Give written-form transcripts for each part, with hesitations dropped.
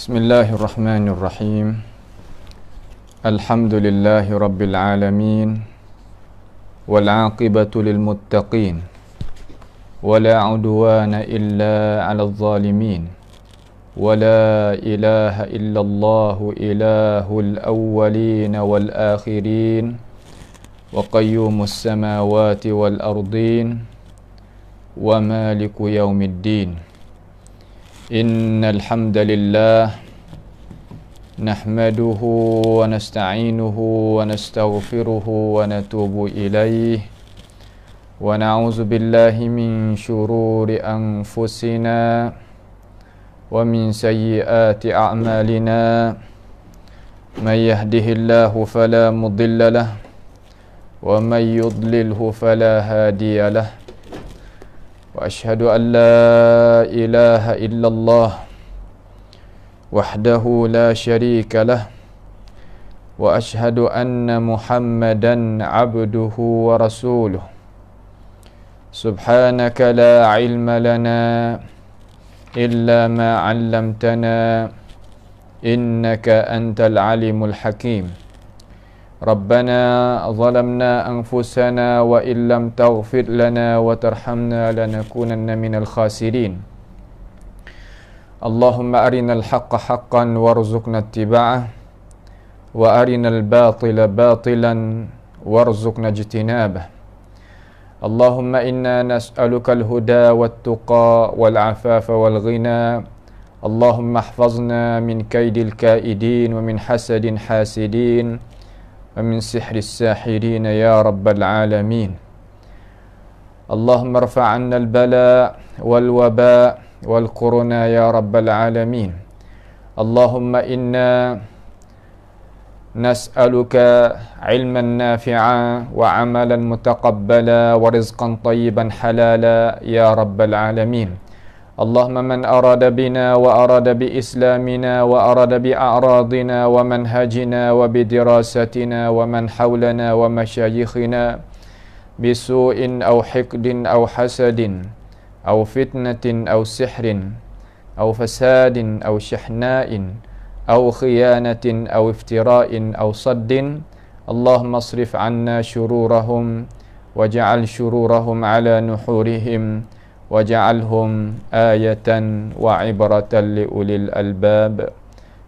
Bismillahirrahmanirrahim. Alhamdulillahi rabbil alamin. Wal 'aqibatu lil muttaqin. Wala 'udwana illa 'alal zalimin. Wala ilaha illallahu ilahul awwalin wal akhirin. Wa qayyumus samawati wal ardin. Wa maliku yaumiddin. Innal hamdalillah nahmaduhu wa nasta'inuhu wa nastaghfiruhu wa natubu ilayh wa na'udzu billahi min shururi anfusina wa min sayyiati a'malina may yahdihillahu fala mudilla lahu wa may yudlilhu fala hadiya lahu wa ashhadu an la ilaha illallah wahdahu la syarika lah wa ashhadu anna Muhammadan abduhu wa rasuluh. Subhanaka la ilma lana illa ma 'allamtana innaka antal alimul hakim. Rabbana zalamna anfusana wa illam taghfir lana wa tarhamna lanakunanna minal khasirin. Allahumma arinal haqqa haqqan warzuqna ittiba'ah wa arinal batila batilan warzuqna ijtinabah. Allahumma inna nas'aluka al-huda wat-tuqa wal-'afafa wal-ghina. Allahumma ihfazna min kaidil kaidin wa min hasadin hasidin wa min sihris sahirin ya rabbal alamin. Allahumma irfa' 'anna al-bala wal-waba wal-quruna ya rabbal alamin. Allahumma inna nas'aluka 'ilman nafi'a wa 'amalan mutaqabbala wa rizqan tayyiban halala ya rabbal alamin. Allahumma man arada bina wa arada bi islamina wa arada bi a'radina wa manhajina wa bi dirasatina wa man hawlana wa masyayikhina bisu'in aw hiqdin aw hasadin aw fitnatin aw sihrin aw fasadin aw shahna'in aw khiyanatin aw iftira'in aw saddin. Allahumma asrif 'anna syururahum waj'al syururahum 'ala nuhurihim waj'alhum ayatan wa ibratan li ulil albab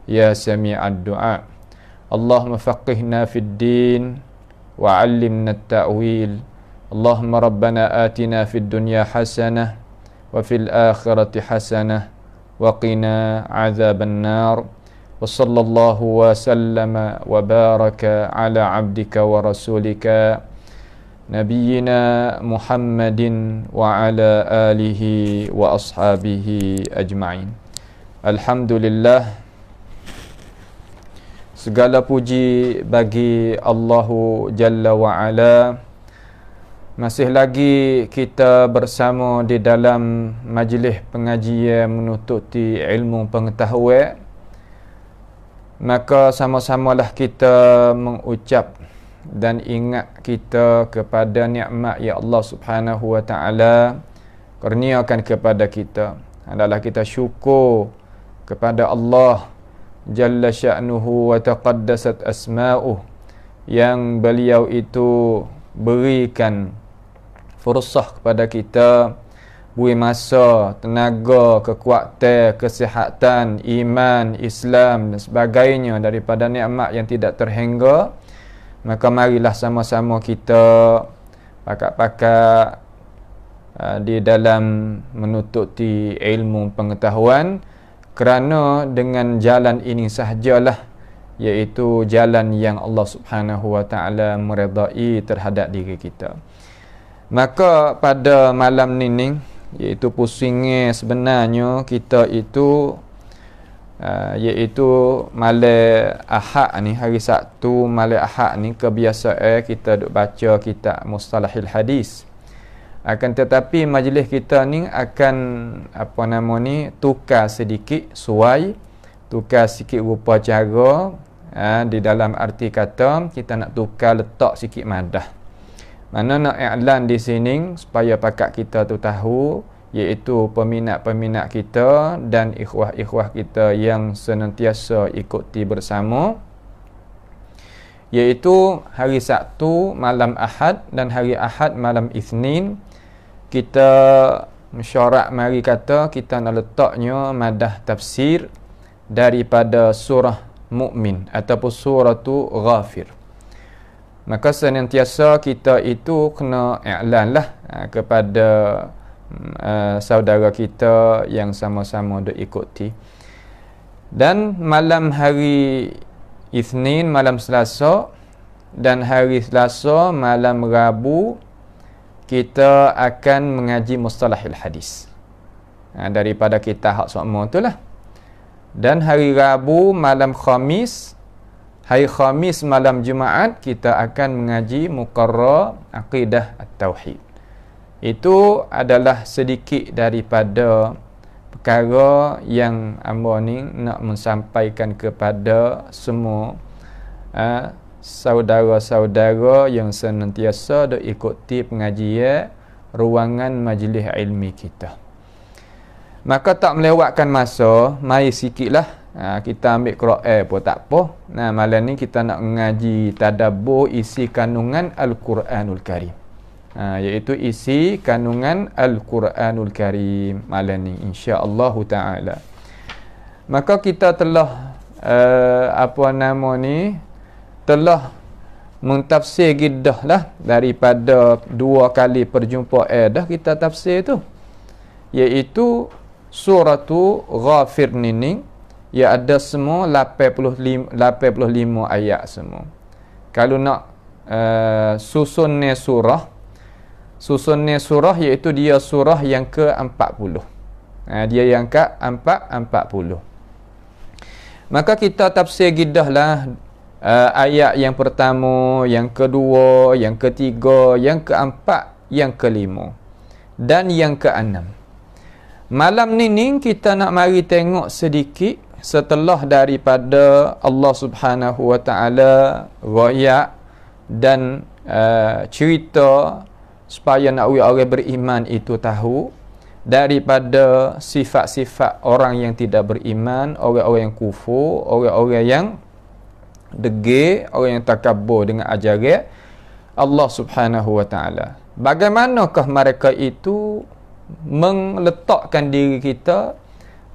ya sami'ad du'a. Allahumma faqihna fid din wa 'allimna at-ta'wil. Allahumma rabbana atina fid dunya hasanah wa fil akhirati hasanah wa qina 'adzaban nar. Wa sallallahu wa sallama wa baraka ala 'abdika wa rasulika Nabiyyina Muhammadin wa ala alihi wa ashabihi ajma'in. Alhamdulillah, segala puji bagi Allahu Jalla wa Ala. Masih lagi kita bersama di dalam majlis pengajian menututi ilmu pengetahuan. Maka sama-samalah kita mengucap dan ingat kita kepada nikmat ya Allah Subhanahu wa taala kurniakan kepada kita. Adalah kita syukur kepada Allah Jalla sya'nuhu wa taqaddasat asma'uh, yang beliau itu berikan fursah kepada kita, beri masa, tenaga, kekuatan, kesihatan, iman, Islam dan sebagainya daripada nikmat yang tidak terhingga. Maka marilah sama-sama kita pakak-pakak di dalam menututi ilmu pengetahuan, kerana dengan jalan ini sahajalah, iaitu jalan yang Allah Subhanahu wa taala meredai terhadap diri kita. Maka pada malam ni, iaitu pusingnya sebenarnya kita itu iaitu malam Ahad ni, hari Sabtu malam Ahad ni kebiasaan kita duk baca kitab Mustalahil Hadis. Akan tetapi majlis kita ni akan tukar sedikit suai, tukar sikit rupa cara, di dalam arti kata kita nak tukar letak sikit madah. Mana nak i'lan di sini supaya pakak kita tu tahu iaitu peminat-peminat kita dan ikhwah-ikhwah kita yang senantiasa ikuti bersama, iaitu hari Sabtu malam Ahad dan hari Ahad malam Isnin. Kita mesyuarat mari kata kita nak letaknya madah tafsir daripada surah Mukmin ataupun surah tu Ghafir. Maka senantiasa kita itu kena iklan lah kepada saudara kita yang sama-sama duk ikuti. Dan malam hari Isnin, malam Selasa, dan hari Selasa malam Rabu kita akan mengaji mustalahil hadis daripada kita hak semua tu lah. Dan hari Rabu malam Khamis, hari Khamis malam Jumaat kita akan mengaji muqarrar aqidah at-tauhid. Itu adalah sedikit daripada perkara yang amba ni nak menyampaikan kepada semua saudara-saudara yang senantiasa duk ikuti pengajian ruangan majlis ilmi kita. Maka tak melewatkan masa, mari sikitlah kita ambil Quran pun tak apa. Malam ni kita nak mengaji tadabbur isi kandungan Al-Quranul Karim. Iaitu isi kandungan Al-Quranul Karim malam ni insya-Allah taala. Maka kita telah telah mentafsir giddah lah daripada 2 kali perjumpaan dah kita tafsir tu, iaitu surah tu Ghafir ni ia ada semua 85 ayat semua. Kalau nak susunnya surah iaitu dia surah yang ke-40. Dia yang ke-40. Maka kita tafsir giddah lah ayat yang pertama, yang kedua, yang ketiga, yang keempat, yang kelima dan yang keenam. Malam ni kita nak mari tengok sedikit setelah daripada Allah Subhanahu wa taala royak dan cerita supaya nak orang beriman itu tahu daripada sifat-sifat orang yang tidak beriman, orang-orang yang kufur, orang-orang yang degil, orang yang takabur dengan ajaran Allah Subhanahu wa taala. Bagaimanakah mereka itu meletakkan diri kita,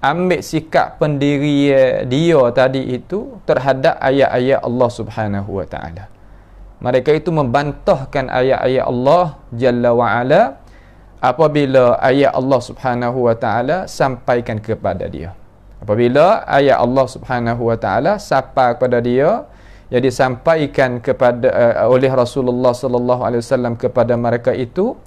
ambil sikap pendirian dia tadi itu terhadap ayat-ayat Allah Subhanahu wa taala. Mereka itu membantahkan ayat-ayat Allah Jalla wa Ala apabila ayat Allah Subhanahu wa taala sampaikan kepada dia. Apabila ayat Allah Subhanahu wa taala sampai kepada dia, yang disampaikan kepada oleh Rasulullah sallallahu alaihi wasallam kepada mereka itu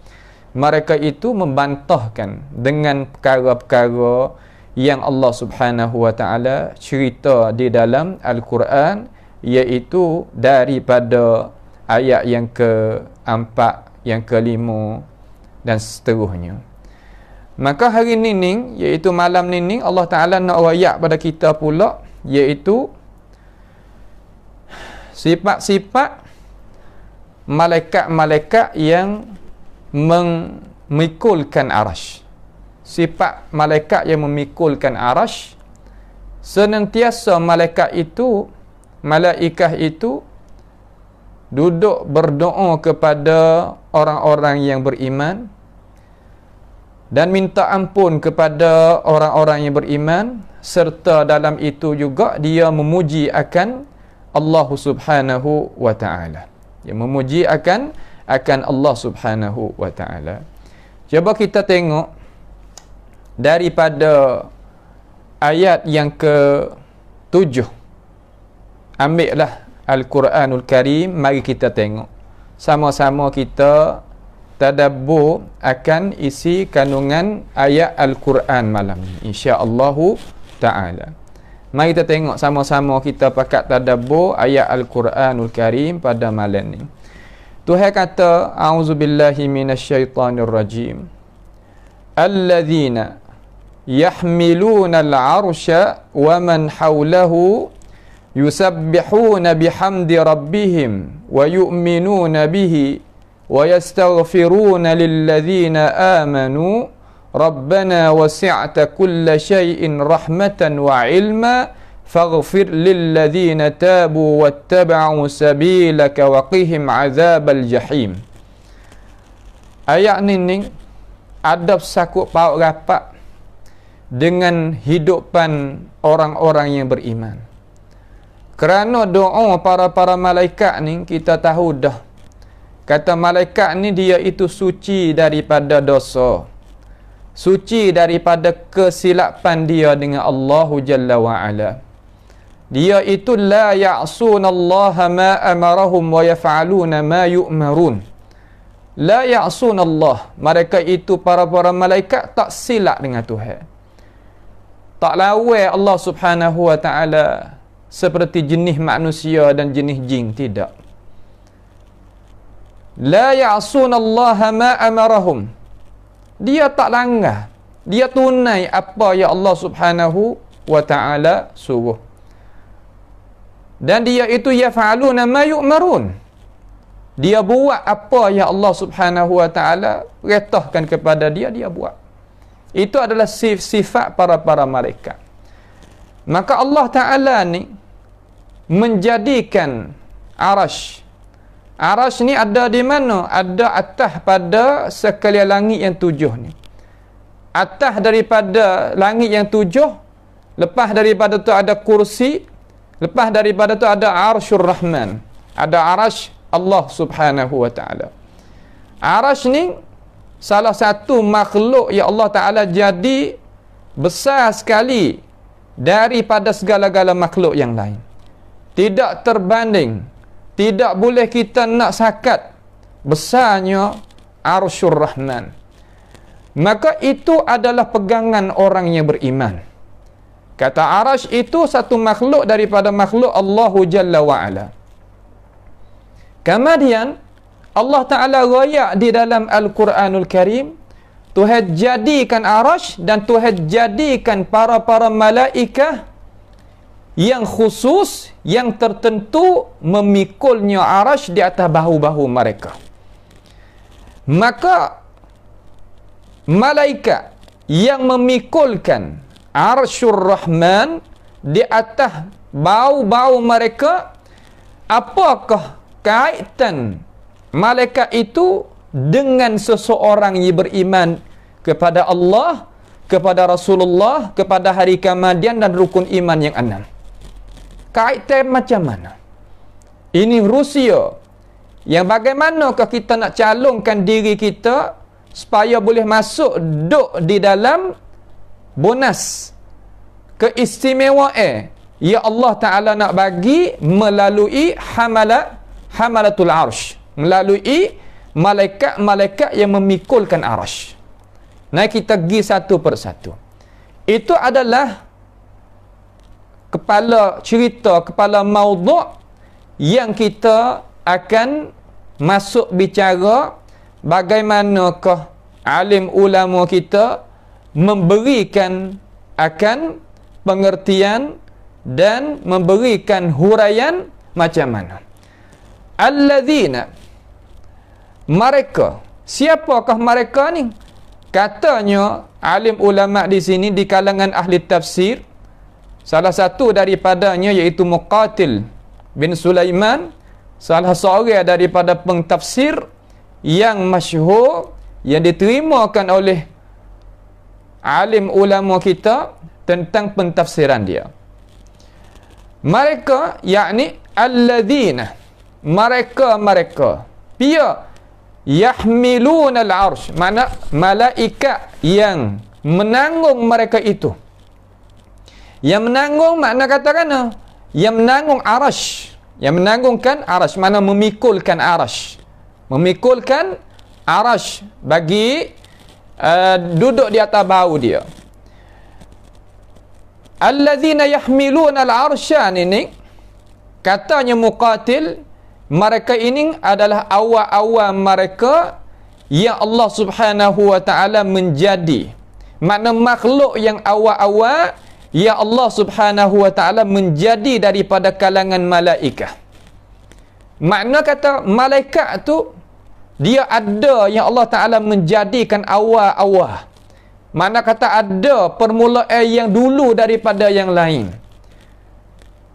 membantahkan dengan perkara-perkara yang Allah Subhanahu wa taala cerita di dalam Al-Quran, iaitu daripada ayat yang ke-4, yang ke-5 dan seterusnya. Maka hari ni iaitu malam ni Allah Taala nak royak pada kita pula, iaitu sifat-sifat malaikat-malaikat yang memikulkan arash. Sifat malaikat yang memikulkan arash, senantiasa malaikat itu duduk berdoa kepada orang-orang yang beriman dan minta ampun kepada orang-orang yang beriman, serta dalam itu juga dia memuji akan Allah Subhanahu wa taala. Dia memuji akan Allah Subhanahu wa taala. Cuba kita tengok daripada ayat yang ke-7. Ambillah Al-Quranul Karim, mari kita tengok. Sama-sama kita tadabbur akan isi kandungan ayat Al-Quran malam ni insya-Allah taala. Mari kita tengok sama-sama kita pakat tadabbur ayat Al-Quranul Karim pada malam ni. Tuhan kata, a'udzubillahi minasyaitonir rajim. Alladzina yahmiluna al-'arsya wa man hawlahu yusabbihuna bihamdi rabbihim wa yu'minuna bihi wa yastaghfiruna lilladzina amanu Rabbana wasi'ta kulla syai'in rahmatan wa ilma faghfir lilladzina tabu wattaba'u sabilaka wa qihim azabal jahim. Ayat ni adab sakut paut rapat dengan hidupan orang-orang yang beriman. Kerana doa para malaikat ni, kita tahu dah, kata malaikat ni dia itu suci daripada dosa, suci daripada kesilapan dia dengan Allahu Jalla wa'ala. Dia itu la ya'sunallaha ma amarahum wa yaf'aluna ma yu'marun. La ya'sunallah, mereka itu para malaikat tak silap dengan Tuhan, tak lawai Allah Subhanahu wa ta'ala seperti jenis manusia dan jenis jin, tidak. La ya'sunallaha ma amarahum, dia tak langgar, dia tunai apa yang Allah Subhanahu wa ta'ala suruh. Dan dia itu yaf'aluna ma yu'marun, dia buat apa yang Allah Subhanahu wa ta'ala retahkan kepada dia, dia buat. Itu adalah sifat para malaikat. Maka Allah Ta'ala ni menjadikan arash. Arash ni ada di mana? Ada atas pada sekalian langit yang 7 ni. Atas daripada langit yang 7, lepas daripada tu ada kursi, lepas daripada tu ada arsyur rahman, ada arash Allah Subhanahu wa ta'ala. Arash ni salah satu makhluk yang Allah Ta'ala jadi besar sekali daripada segala-gala makhluk yang lain. Tidak terbanding, tidak boleh kita nak sakat besarnya arsyur rahman. Maka itu adalah pegangan orang yang beriman. Kata arash itu satu makhluk daripada makhluk Allahu Jalla wa'ala. Kemudian Allah Ta'ala rayak di dalam Al-Quranul Karim, Tuhan jadikan arash dan Tuhan jadikan para malaikat yang khusus, yang tertentu memikulnya arash di atas bahu-bahu mereka. Maka malaikat yang memikulkan arsyur rahman di atas bahu-bahu mereka, apakah kaitan malaikat itu dengan seseorang yang beriman kepada Allah, kepada Rasulullah, kepada hari kemudian dan rukun iman yang 6? Kaitan macam mana? Ini Rusia yang bagaimanakah kita nak calonkan diri kita supaya boleh masuk duduk di dalam bonus keistimewaan yang Allah Ta'ala nak bagi melalui hamalatul arsh, melalui malaikat-malaikat yang memikulkan arash. Nah, kita pergi satu persatu. Itu adalah kepala cerita, kepala maudhu' yang kita akan masuk bicara bagaimanakah alim ulama kita memberikan akan pengertian dan memberikan huraian macam mana. Alladzina, mereka, siapakah mereka ni? Katanya alim ulama di sini di kalangan ahli tafsir, salah satu daripadanya iaitu Muqatil bin Sulaiman, salah seorang daripada pentafsir yang masyhur yang diterimakan oleh alim ulama kita tentang pentafsiran dia. Mereka yakni alladzina, mereka pia yahmilun al-arsh, mana malaikat yang menanggung mereka itu. Yang menanggung makna katakan yang menanggung arash, yang menanggungkan arash, mana memikulkan arash, memikulkan arash bagi duduk di atas bahu dia. Alladzina yahmiluna al-arsyan ini, katanya Muqatil, mereka ini adalah awal-awal mereka yang Allah Subhanahu wa ta'ala menjadi, makna makhluk yang awal-awal yang Allah Subhanahu wa ta'ala menjadi daripada kalangan malaikat. Makna kata malaikat tu dia ada yang Allah Ta'ala menjadikan awal-awal Mana kata ada permulaan yang dulu daripada yang lain.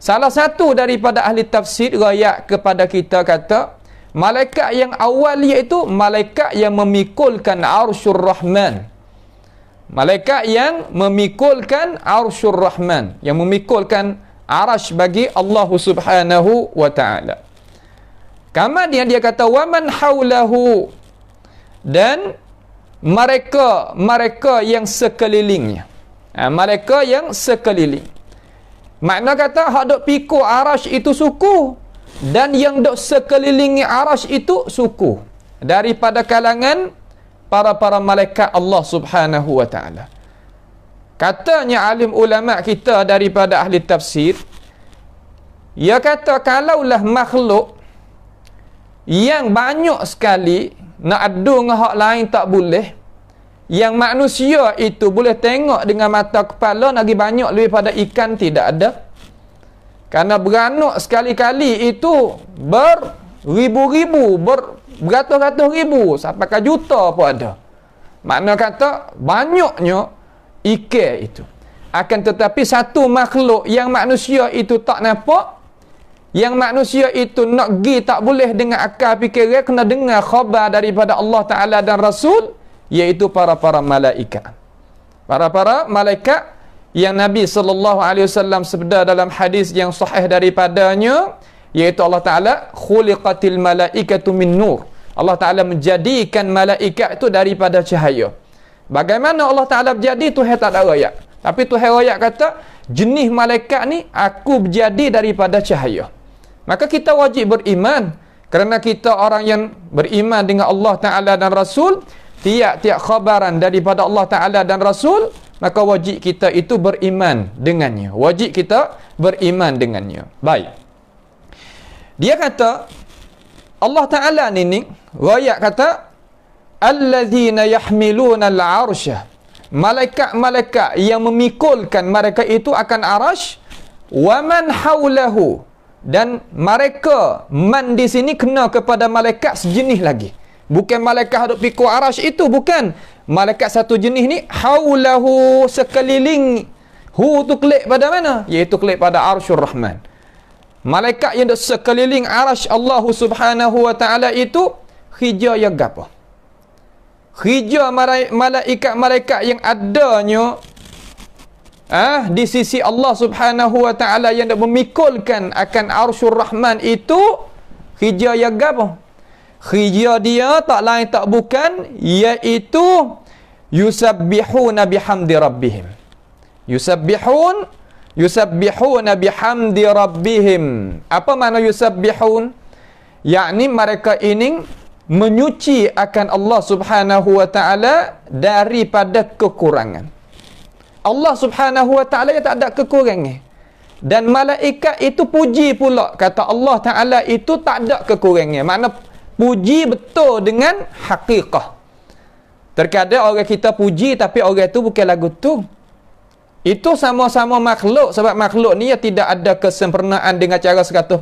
Salah satu daripada ahli tafsir riwayat kepada kita kata, malaikat yang awal iaitu malaikat yang memikulkan arsyur Rahman. Malaikat yang memikulkan arsyur Rahman, yang memikulkan arash bagi Allah Subhanahu wa ta'ala. Kemudian dia kata waman haulahu, dan mereka yang sekelilingnya. Mereka yang sekeliling. Makna kata hak dok pikul arash itu suku, dan yang dok sekelilingi arash itu suku daripada kalangan para malaikat Allah Subhanahu wa ta'ala. Katanya alim ulama kita daripada ahli tafsir, dia kata kalaulah makhluk yang banyak sekali nak adu dengan hak lain tak boleh, yang manusia itu boleh tengok dengan mata kepala lagi banyak lebih pada ikan tidak ada. Karena beranak sekali-kali itu beribu-ribu, beratus-ratus ribu sampai ke juta pun ada. Makna kata banyaknya ikan itu. Akan tetapi satu makhluk yang manusia itu tak nampak, yang manusia itu nak pergi tak boleh dengan akal fikiran, kena dengar khabar daripada Allah Ta'ala dan Rasul, iaitu para malaikat. Para malaikat yang Nabi SAW sebeda dalam hadis yang sahih daripadanya, iaitu Allah Ta'ala khuliqatil malaikatu min nur. Allah Ta'ala menjadikan malaikat itu daripada cahaya. Bagaimana Allah Ta'ala berjadi, Tuhan tak ada rakyat. Tapi Tuhan rakyat kata, jenis malaikat ni aku berjadi daripada cahaya. Maka kita wajib beriman, kerana kita orang yang beriman dengan Allah Ta'ala dan Rasul, tiap-tiap khabaran daripada Allah Ta'ala dan Rasul, maka wajib kita itu beriman dengannya. Wajib kita beriman dengannya. Baik. Dia kata, Allah Ta'ala ni riwayat kata, allazina yahmiluna al-arsha, malaikat-malaikat yang memikulkan mereka itu akan arash, wa man haulahu, dan mereka, man di sini kena kepada malaikat sejenis lagi. Bukan malaikat hadap pikul arash itu, bukan. Malaikat satu jenis ni, haulahu, sekeliling. Hu tu klik pada mana? Iaitu klik pada arsyur Rahman. Malaikat yang sekeliling arash Allah Subhanahu wa ta'ala itu, hija yang gapa? Hija malaikat-malaikat yang adanya di sisi Allah Subhanahu wa ta'ala yang memikulkan akan arsyur Rahman itu, hija yang gapa? Hija dia tak lain tak bukan, iaitu yusabbihuna bihamdi rabbihim. Yusabbihuna bihamdi rabbihim. Apa makna yusabbihun? Yakni mereka ini menyuci akan Allah Subhanahu wa ta'ala daripada kekurangan. Allah Subhanahu wa ta'ala yang tak ada kekurangan. Dan malaikat itu puji pula, kata Allah Ta'ala itu tak ada kekurangan. Makna puji betul dengan hakikah. Terkadang orang kita puji tapi orang itu bukan lagu tu. Itu sama-sama makhluk, sebab makhluk ni ya tidak ada kesempurnaan dengan cara 100%.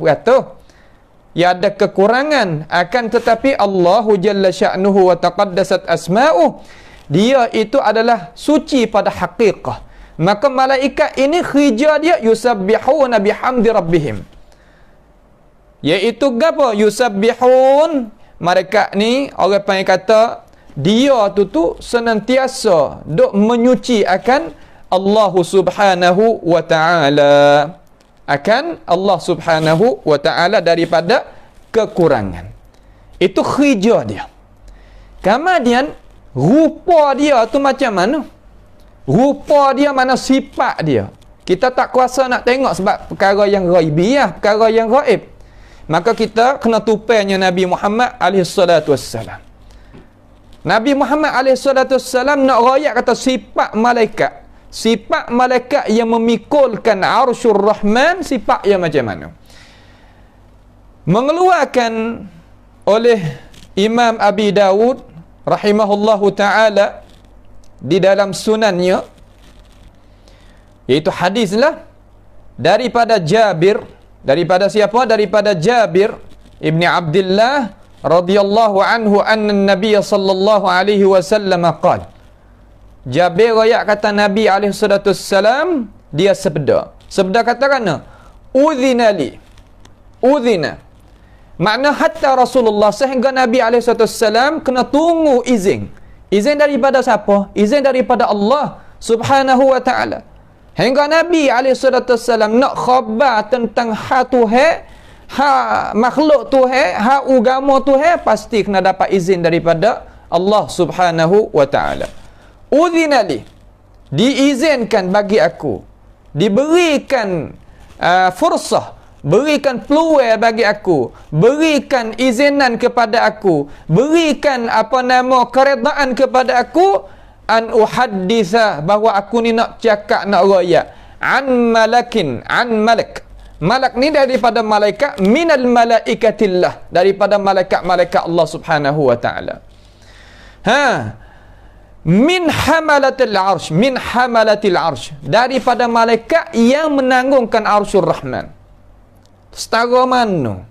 Ya ada kekurangan, akan tetapi Allahu Jalla Sya'nuhu wa taqaddasat asma'uh, dia itu adalah suci pada hakikah. Maka malaikat ini khija dia yusabbihuna bihamdi rabbihim, iaitu apa? Yusabbihun, mereka ni orang panggil kata dia tu senantiasa duk menyuci akan Allah Subhanahu wa ta'ala, akan Allah Subhanahu wa ta'ala daripada kekurangan. Itu khija dia. Kemudian rupa dia tu macam mana? Rupa dia mana, sifat dia, kita tak kuasa nak tengok sebab perkara yang ghaibiyah, perkara yang ghaib. Maka kita kena tupainya Nabi Muhammad SAW. Nabi Muhammad SAW nak rakyat kata sifat malaikat. Sifat malaikat yang memikulkan arsyur Rahman, sifat yang macam mana? Mengeluarkan oleh Imam Abi Dawud rahimahullahu ta'ala di dalam sunannya, iaitu hadislah daripada Jabir. Daripada siapa? Daripada Jabir ibni Abdullah radhiyallahu anhu anna Nabi sallallahu alaihi wasallam qala, Jabir royak kata Nabi SAW, dia sabda. Sabda kata kana, udhina li. Udhina. Makna hatta Rasulullah, sehingga Nabi SAW kena tunggu izin. Izin daripada siapa? Izin daripada Allah Subhanahu wa ta'ala. Hingga Nabi SAW nak khabar tentang hak Tuhan, hak makhluk Tuhan, hak agama Tuhan, pasti kena dapat izin daripada Allah Subhanahu wa ta'ala. Udhina li, diizinkan bagi aku, diberikan fursah, berikan peluang bagi aku, berikan izinan kepada aku, berikan keredaan kepada aku, an uhadditha, bahawa aku ni nak cakap, nak royak, an malak. Malak ni daripada malaikat, minal malaikatillah, daripada malaikat-malaikat Allah Subhanahu wa ta'ala. Min hamalatil arsh, daripada malaikat yang menanggungkan arsyur rahman. Setara mana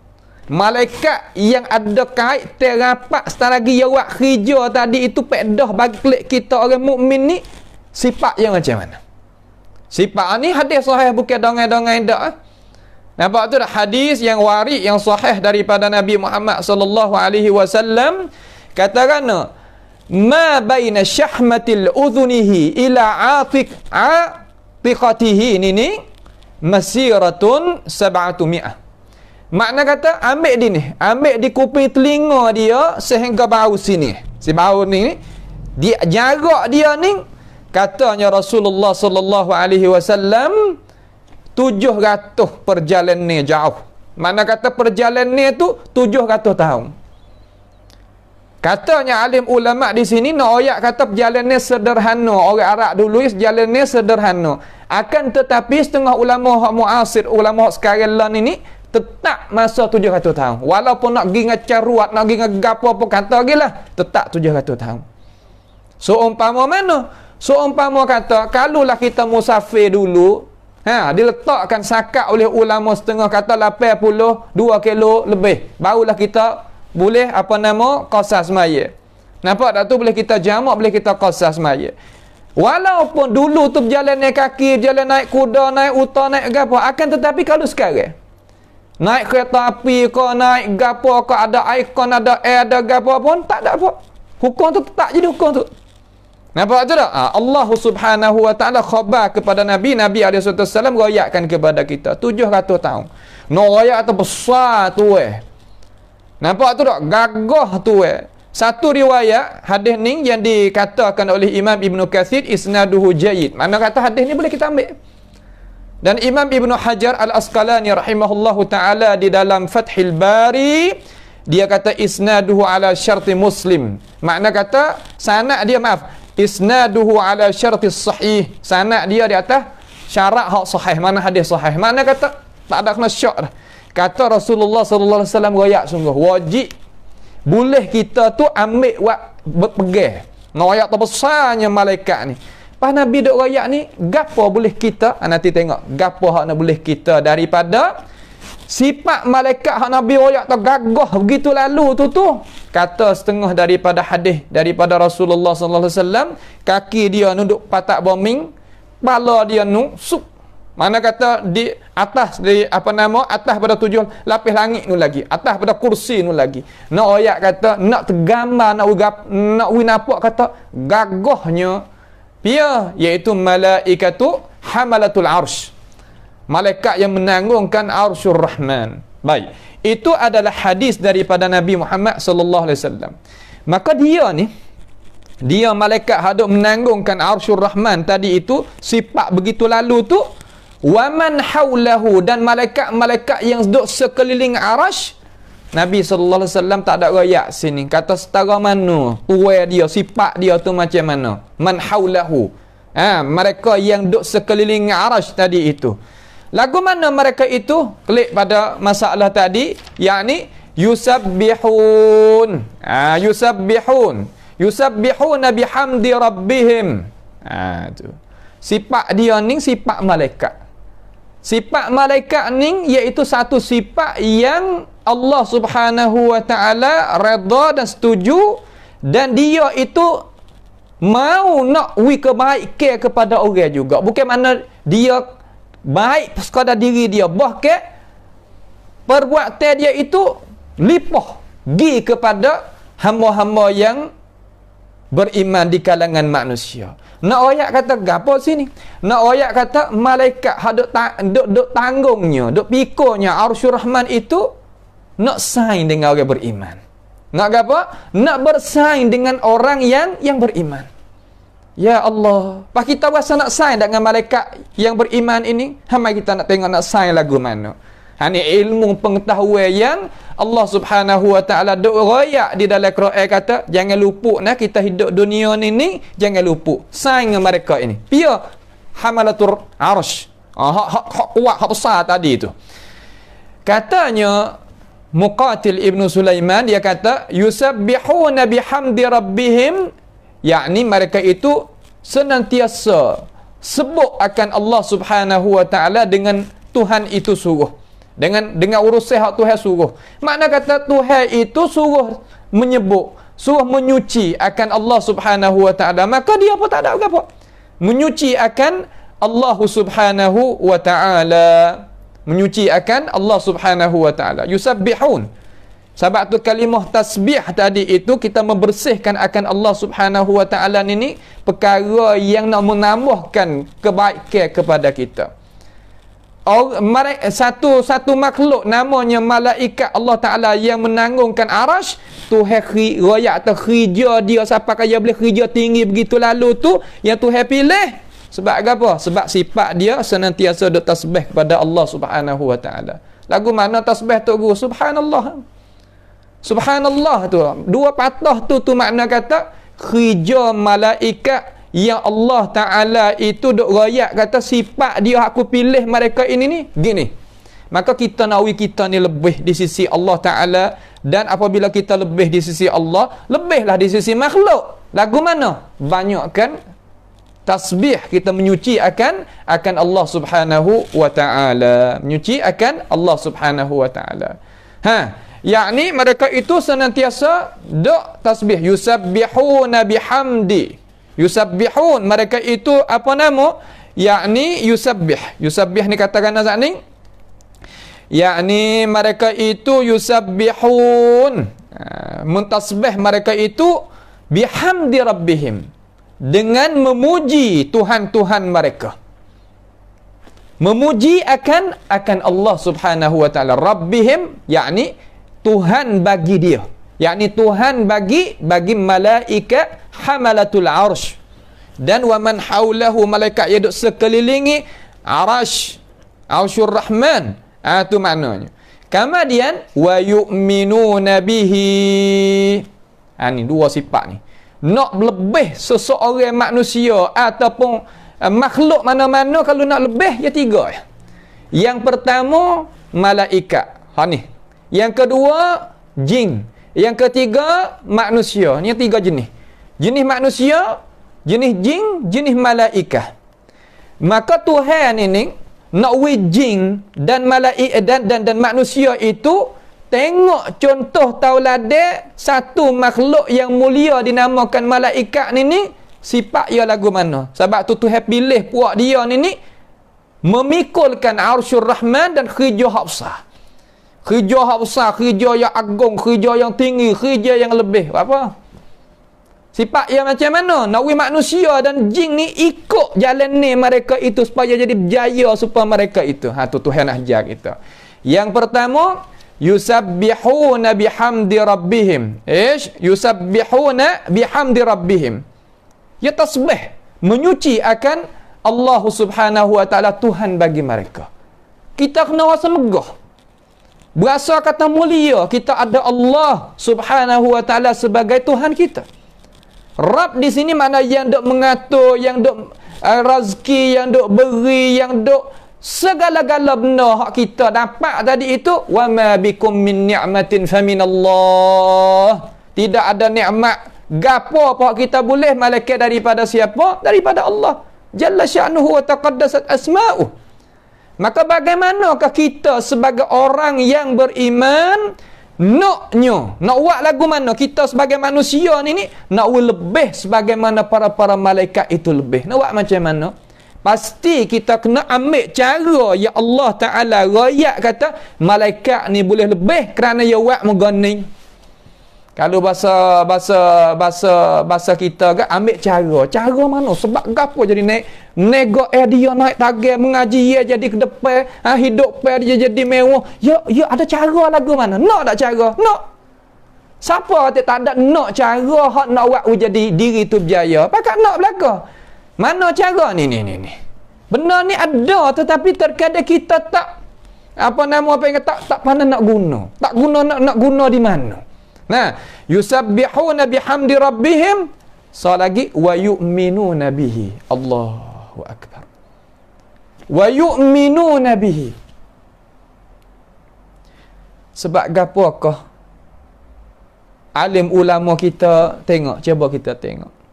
malaikat yang ada kait terapak setara lagi jawab kerja tadi itu pedah bagi klik kita orang mukmin ni, sifat yang macam mana? Sifat ni hadis sahih, bukan dongeng-dongeng dak. Nampak tu dah hadis yang warid yang sahih daripada Nabi Muhammad sallallahu alaihi wasallam, katakan ma baina syahmatil udhunihi ila atiqatihi ini masiratun 700. Makna kata ambil di kuping telinga dia sehingga bau sini. Si bau ni dia jarak dia ni, katanya Rasulullah sallallahu alaihi wasallam 700 perjalanan jauh. Makna kata perjalanan tu 700 tahun. Katanya alim ulama di sini nak ayat kata perjalanan sederhana. Orang Arab dulu perjalanan sederhana. Akan tetapi setengah ulama hak muasir, ulama hak sekarang lah ni tetap masa 700 tahun. Walaupun nak pergi ngacaruat, nak pergi ngagapo apa kata gilah, tetap 700 tahun. So umpama mana? So umpama kata kalulah kita musafir dulu, diletakkan sakat oleh ulama setengah kata 82 kilo lebih, barulah kita boleh qasas semaya. Nampak tak tu, boleh kita jamak, boleh kita qasas semaya. Walaupun dulu tu berjalan naik kaki, berjalan naik kuda, naik unta, naik gapo, akan tetapi kalau sekarang naik kereta api ke, naik gapo ke, ada ikon, ada air, ada gapo pun tak ada apa. Hukum tu tak jadi hukum tu. Nampak tu tak? Allah Subhanahu wa ta'ala khabar kepada Nabi SAW royakkan kepada kita 700 tahun. No royak tu besar tu Nampak tu tak? Gagah tu Satu riwayat hadis ni yang dikatakan oleh Imam Ibn Kathir isnaduhu jayyid. Mana kata hadis ni boleh kita ambil. Dan Imam Ibn Hajar Al-Asqalani rahimahullahu ta'ala di dalam Fathil Bari, dia kata isnaduhu ala syarti Muslim. Makna kata sanad dia, isnaduhu ala syarti sahih. Sanad dia di atas syarat hak sahih. Mana hadis sahih. Makna kata tak ada kena syak dah. Kata Rasulullah sallallahu alaihi wasallam royak sungguh wajib boleh kita tu ambil berpegang royak terbesarnya malaikat ni. Pas Nabi duk royak ni, gapo boleh kita nanti tengok gapo hak nak boleh kita daripada sifat malaikat hak Nabi royak tu gagah begitu lalu tu. Kata setengah daripada hadis daripada Rasulullah sallallahu alaihi wasallam, kaki dia nunduk patak bombing, kepala dia nusuk. Mana kata di atas atas pada 7 lapis langit nu lagi, atas pada kursi nu lagi. Nak ayat kata nak tergambar, nak nampak kata gagahnya dia, iaitu malaikatu hamalatul arsh, malaikat yang menanggungkan arsyur rahman. Baik, itu adalah hadis daripada Nabi Muhammad sallallahu alaihi wasallam. Maka dia malaikat hadap menanggungkan arsyur rahman tadi itu, sifat begitu lalu tu, waman haulahu, dan malaikat-malaikat yang duduk sekeliling arash. Nabi sallallahu alaihi wasallam tak ada royak sini kata setara mana tuai dia, sifat dia tu macam mana. Man haulahu, mereka yang duduk sekeliling arash tadi itu. Lagu mana mereka itu? Klik pada masalah tadi, yakni yusabbihun. Yusabbihuna bihamdi rabbihim. Tu sifat dia ni sifat malaikat. Sifat malaikat ni iaitu satu sifat yang Allah Subhanahu wa ta'ala redha dan setuju, dan dia itu mau nak kebaikan kepada orang juga. Bukan mana dia baik sekadar diri dia, bahkan perbuatan dia itu limpah gi kepada hamba-hamba yang beriman di kalangan manusia. Nak ayat kata gapo sini? Nak ayat kata malaikat duk tanggungnya, duk pikulnya Arsyur Rahman itu nak saing dengan orang beriman. Nak gapo? Nak bersaing dengan orang yang beriman. Ya Allah, pak kita rasa nak saing dengan malaikat yang beriman ini, hamai kita nak tengok nak saing lagu mana. Ini ilmu pengetahuan yang Allah Subhanahu wa taala duk royak di dalam Quran kata, jangan lupa nak kita hidup dunia ni jangan lupa saing dengan mereka ini. Pia hamalatur arsh. Hak kuat, hak besar tadi tu. Katanya Muqatil Ibnu Sulaiman, dia kata yusabbihuna bihamdi rabbihim, yakni mereka itu senantiasa sebut akan Allah Subhanahu wa taala dengan Tuhan itu suruh. Dengan urusan hak Tuhan suruh. Makna kata Tuhan itu suruh menyebut, suruh menyuci akan Allah Subhanahu wa taala, maka dia apa tak ada apa? Menyuci akan Allah Subhanahu wa taala. Menyuci akan Allah Subhanahu wa taala. Yusabbihun. Sebab tu kalimah tasbih tadi itu kita membersihkan akan Allah Subhanahu wa taala ini perkara yang nak menambahkan kebaikan kepada kita. Satu makhluk namanya malaikat Allah Ta'ala yang menanggungkan arash, Tuhan royak atau kerja dia siapa kaya boleh kerja tinggi begitu lalu tu yang Tuhan pilih. Sebab apa? Sebab sifat dia senantiasa duk tasbih kepada Allah Subhanahu wa taala. Lagu mana tasbih tu guru? Subhanallah. Subhanallah tu. Dua patah tu makna kata kerja malaikat yang Allah Ta'ala itu duk royak kata sifat dia aku pilih mereka ini ni gini. Maka kita nawi kita ni lebih di sisi Allah Ta'ala, dan apabila kita lebih di sisi Allah, lebihlah di sisi makhluk. Lagu mana? Banyakkan tasbih, kita menyuci akan Allah Subhanahu wa taala. Menyuci akan Allah Subhanahu wa taala. Yakni mereka itu senantiasa duk tasbih, yusabbihuna bihamdi. Yusabbihun, mereka itu apa nama? Yakni yusabbih. Yusabbih ni katakan nazak ni. Yakni mereka itu yusabbihun. Mentasbih mereka itu bihamdi rabbihim. Dengan memuji Tuhan-Tuhan mereka. Memuji akan Allah Subhanahu wa taala. Rabbihim yakni Tuhan bagi dia. Yakni Tuhan bagi malaikat hamalatul arsh, dan wa man haulahu, malaikat yang duduk sekelilingi arash, Arsyur Rahman. Itu maknanya. Kemudian wa yu'minuna bihi. Ni dua sifat ni. Nak lebih seseorang manusia ataupun makhluk mana-mana, kalau nak lebih ya tiga. Yang pertama malaikat. Ni. Yang kedua jin. Yang ketiga manusia. Ni tiga jenis. Jenis manusia, jenis jin, jenis malaikat. Maka Tuhan ini nak jin dan malaikat dan manusia itu tengok contoh tauladan satu makhluk yang mulia dinamakan malaikat ni sifat ia lagu mana. Sebab tu Tuhan pilih puak dia ni memikulkan Arsyur Rahman dan kerja hak besar. Kerja hak besar, kerja yang agung, kerja yang tinggi, kerja yang lebih. Apa? Sifat yang macam mana? Nawi manusia dan jin ni ikut jalan ni mereka itu supaya jadi berjaya supaya mereka itu. Tu Tuhan ajar kita. Yang pertama, yusabbihuna bihamdi rabbihim. Yusabbihuna bihamdi rabbihim. Ya tasbih, menyuci akan Allah Subhanahu wa taala, Tuhan bagi mereka. Kita kena rasa megah. Berasa kata mulia, kita ada Allah Subhanahu wa taala sebagai Tuhan kita. Rabb di sini mana yang dok mengatur, yang dok rezeki, yang dok beri, yang dok segala-gala benda hak kita dapat tadi itu. Wa ma bikum min ni'matin faminallah. Tidak ada nikmat gapo apa kita boleh malaikat daripada siapa? Daripada Allah Jalla sya'nuhu wa taqaddasat asma'uh. Maka bagaimanakah kita sebagai orang yang beriman naknya nak buat lagu mana kita sebagai manusia ni nak buat lebih sebagaimana para malaikat itu lebih. Nak buat macam mana? Pasti kita kena ambil cara ya Allah Ta'ala rakyat kata malaikat ni boleh lebih kerana ya buat megoning. Kalau bahasa kita ke ambil cara mana sebab gapo jadi naik nego dia naik target mengaji dia jadi ke depan hidup dia jadi mewah ya ada cara lagu mana nak tak cara nak siapa tak ada nak cara hak nak buat jadi diri tu berjaya pakat nak belaka mana cara ni benar ni ada tetapi terkadang kita tak tak pandai nak guna tak guna nak guna di mana. Nah, yusabbihuna bihamdi rabbihim lagi wa yu'minuna bihi. Allahu akbar. Wa yu'minuna bihi. Sebab gapokah alim ulama kita tengok, cuba kita tengok.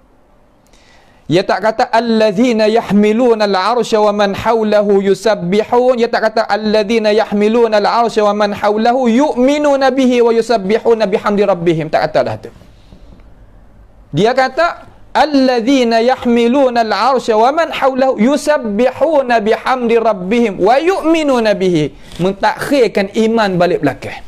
Dia tak kata allazina yahmiluna al-'arsha wa man hawlahu yusabbihun. Dia tak kata allazina yahmiluna al-'arsha wa man hawlahu yu'minuna bihi wa yusabbihuna bihamdi rabbihim. Tak kata dah tu. Dia kata allazina yahmiluna al-'arsha wa man hawlahu yusabbihuna bihamdi rabbihim wa yu'minuna bihi. Mentakhirkan iman balik belakang.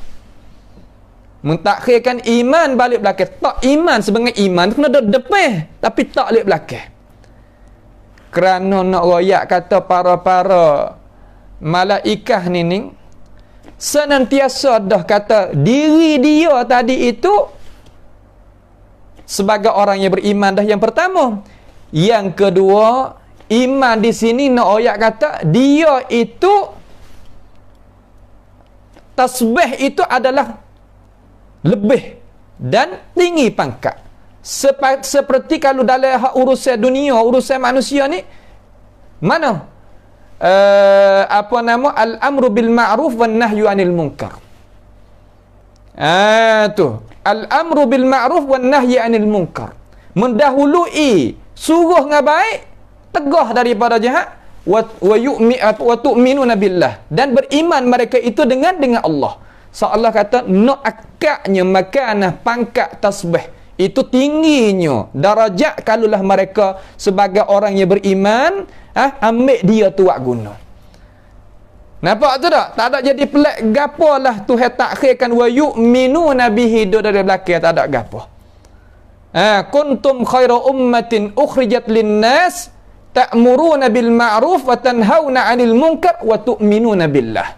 Mentakhirkan iman balik belakang. Tak iman sebenarnya iman kena depan tapi tak balik belakang. Kerana nak royak kata para malaikah ni senantiasa dah kata diri dia tadi itu sebagai orang yang beriman dah yang pertama. Yang kedua, iman di sini nak royak kata dia itu tasbih itu adalah lebih dan tinggi pangkat. Seperti kalau dalam urusan dunia, urusan manusia ni mana al-amru bil ma'ruf wan nahyu 'anil munkar. Tu al-amru bil ma'ruf wan nahyu 'anil munkar. Mendahului suruh dengan baik, tegah daripada jahat, wa tu'minuna billah, dan beriman mereka itu dengan Allah. Allah kata nak akaknya makanah pangkat tasbih itu tingginya darajat kalulah mereka sebagai orang yang beriman ambil dia tu buat guna. Nampak tu tak? Tak ada jadi pelik gapalah Tuhan takhirkan wa yu'minuna bihi dari belakang tak ada gapo. Kuntum khaira ummatin ukhrijat linnas ta'muruna bil ma'ruf wa tanhauna 'anil munkar wa tu'minuna billah.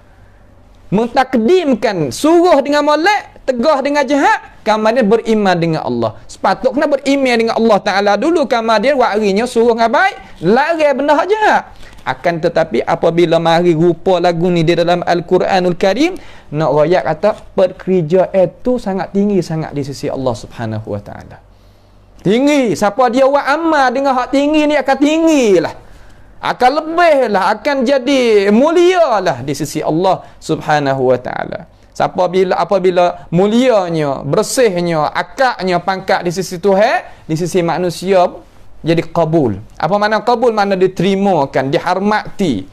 Mentakdimkan suruh dengan molek, tegah dengan jahat, kemudian beriman dengan Allah. Sepatutnya beriman dengan Allah Ta'ala dulu, kemudian wakrinya suruh dengan baik, lari benda jahat. Akan tetapi apabila mari rupa lagu ni di dalam Al-Quranul Karim, nak royak kata pekerja itu sangat tinggi sangat di sisi Allah Subhanahu Wa Ta'ala. Tinggi. Siapa dia buat amal dengan hak tinggi ni akan tinggi lah. Akan lebih lah, akan jadi mulia lah di sisi Allah Subhanahu Wa Ta'ala. Apabila mulianya, bersihnya, akaknya pangkat di sisi Tuhan, di sisi manusia jadi kabul. Apa makna kabul? Makna diterimakan, dihormati,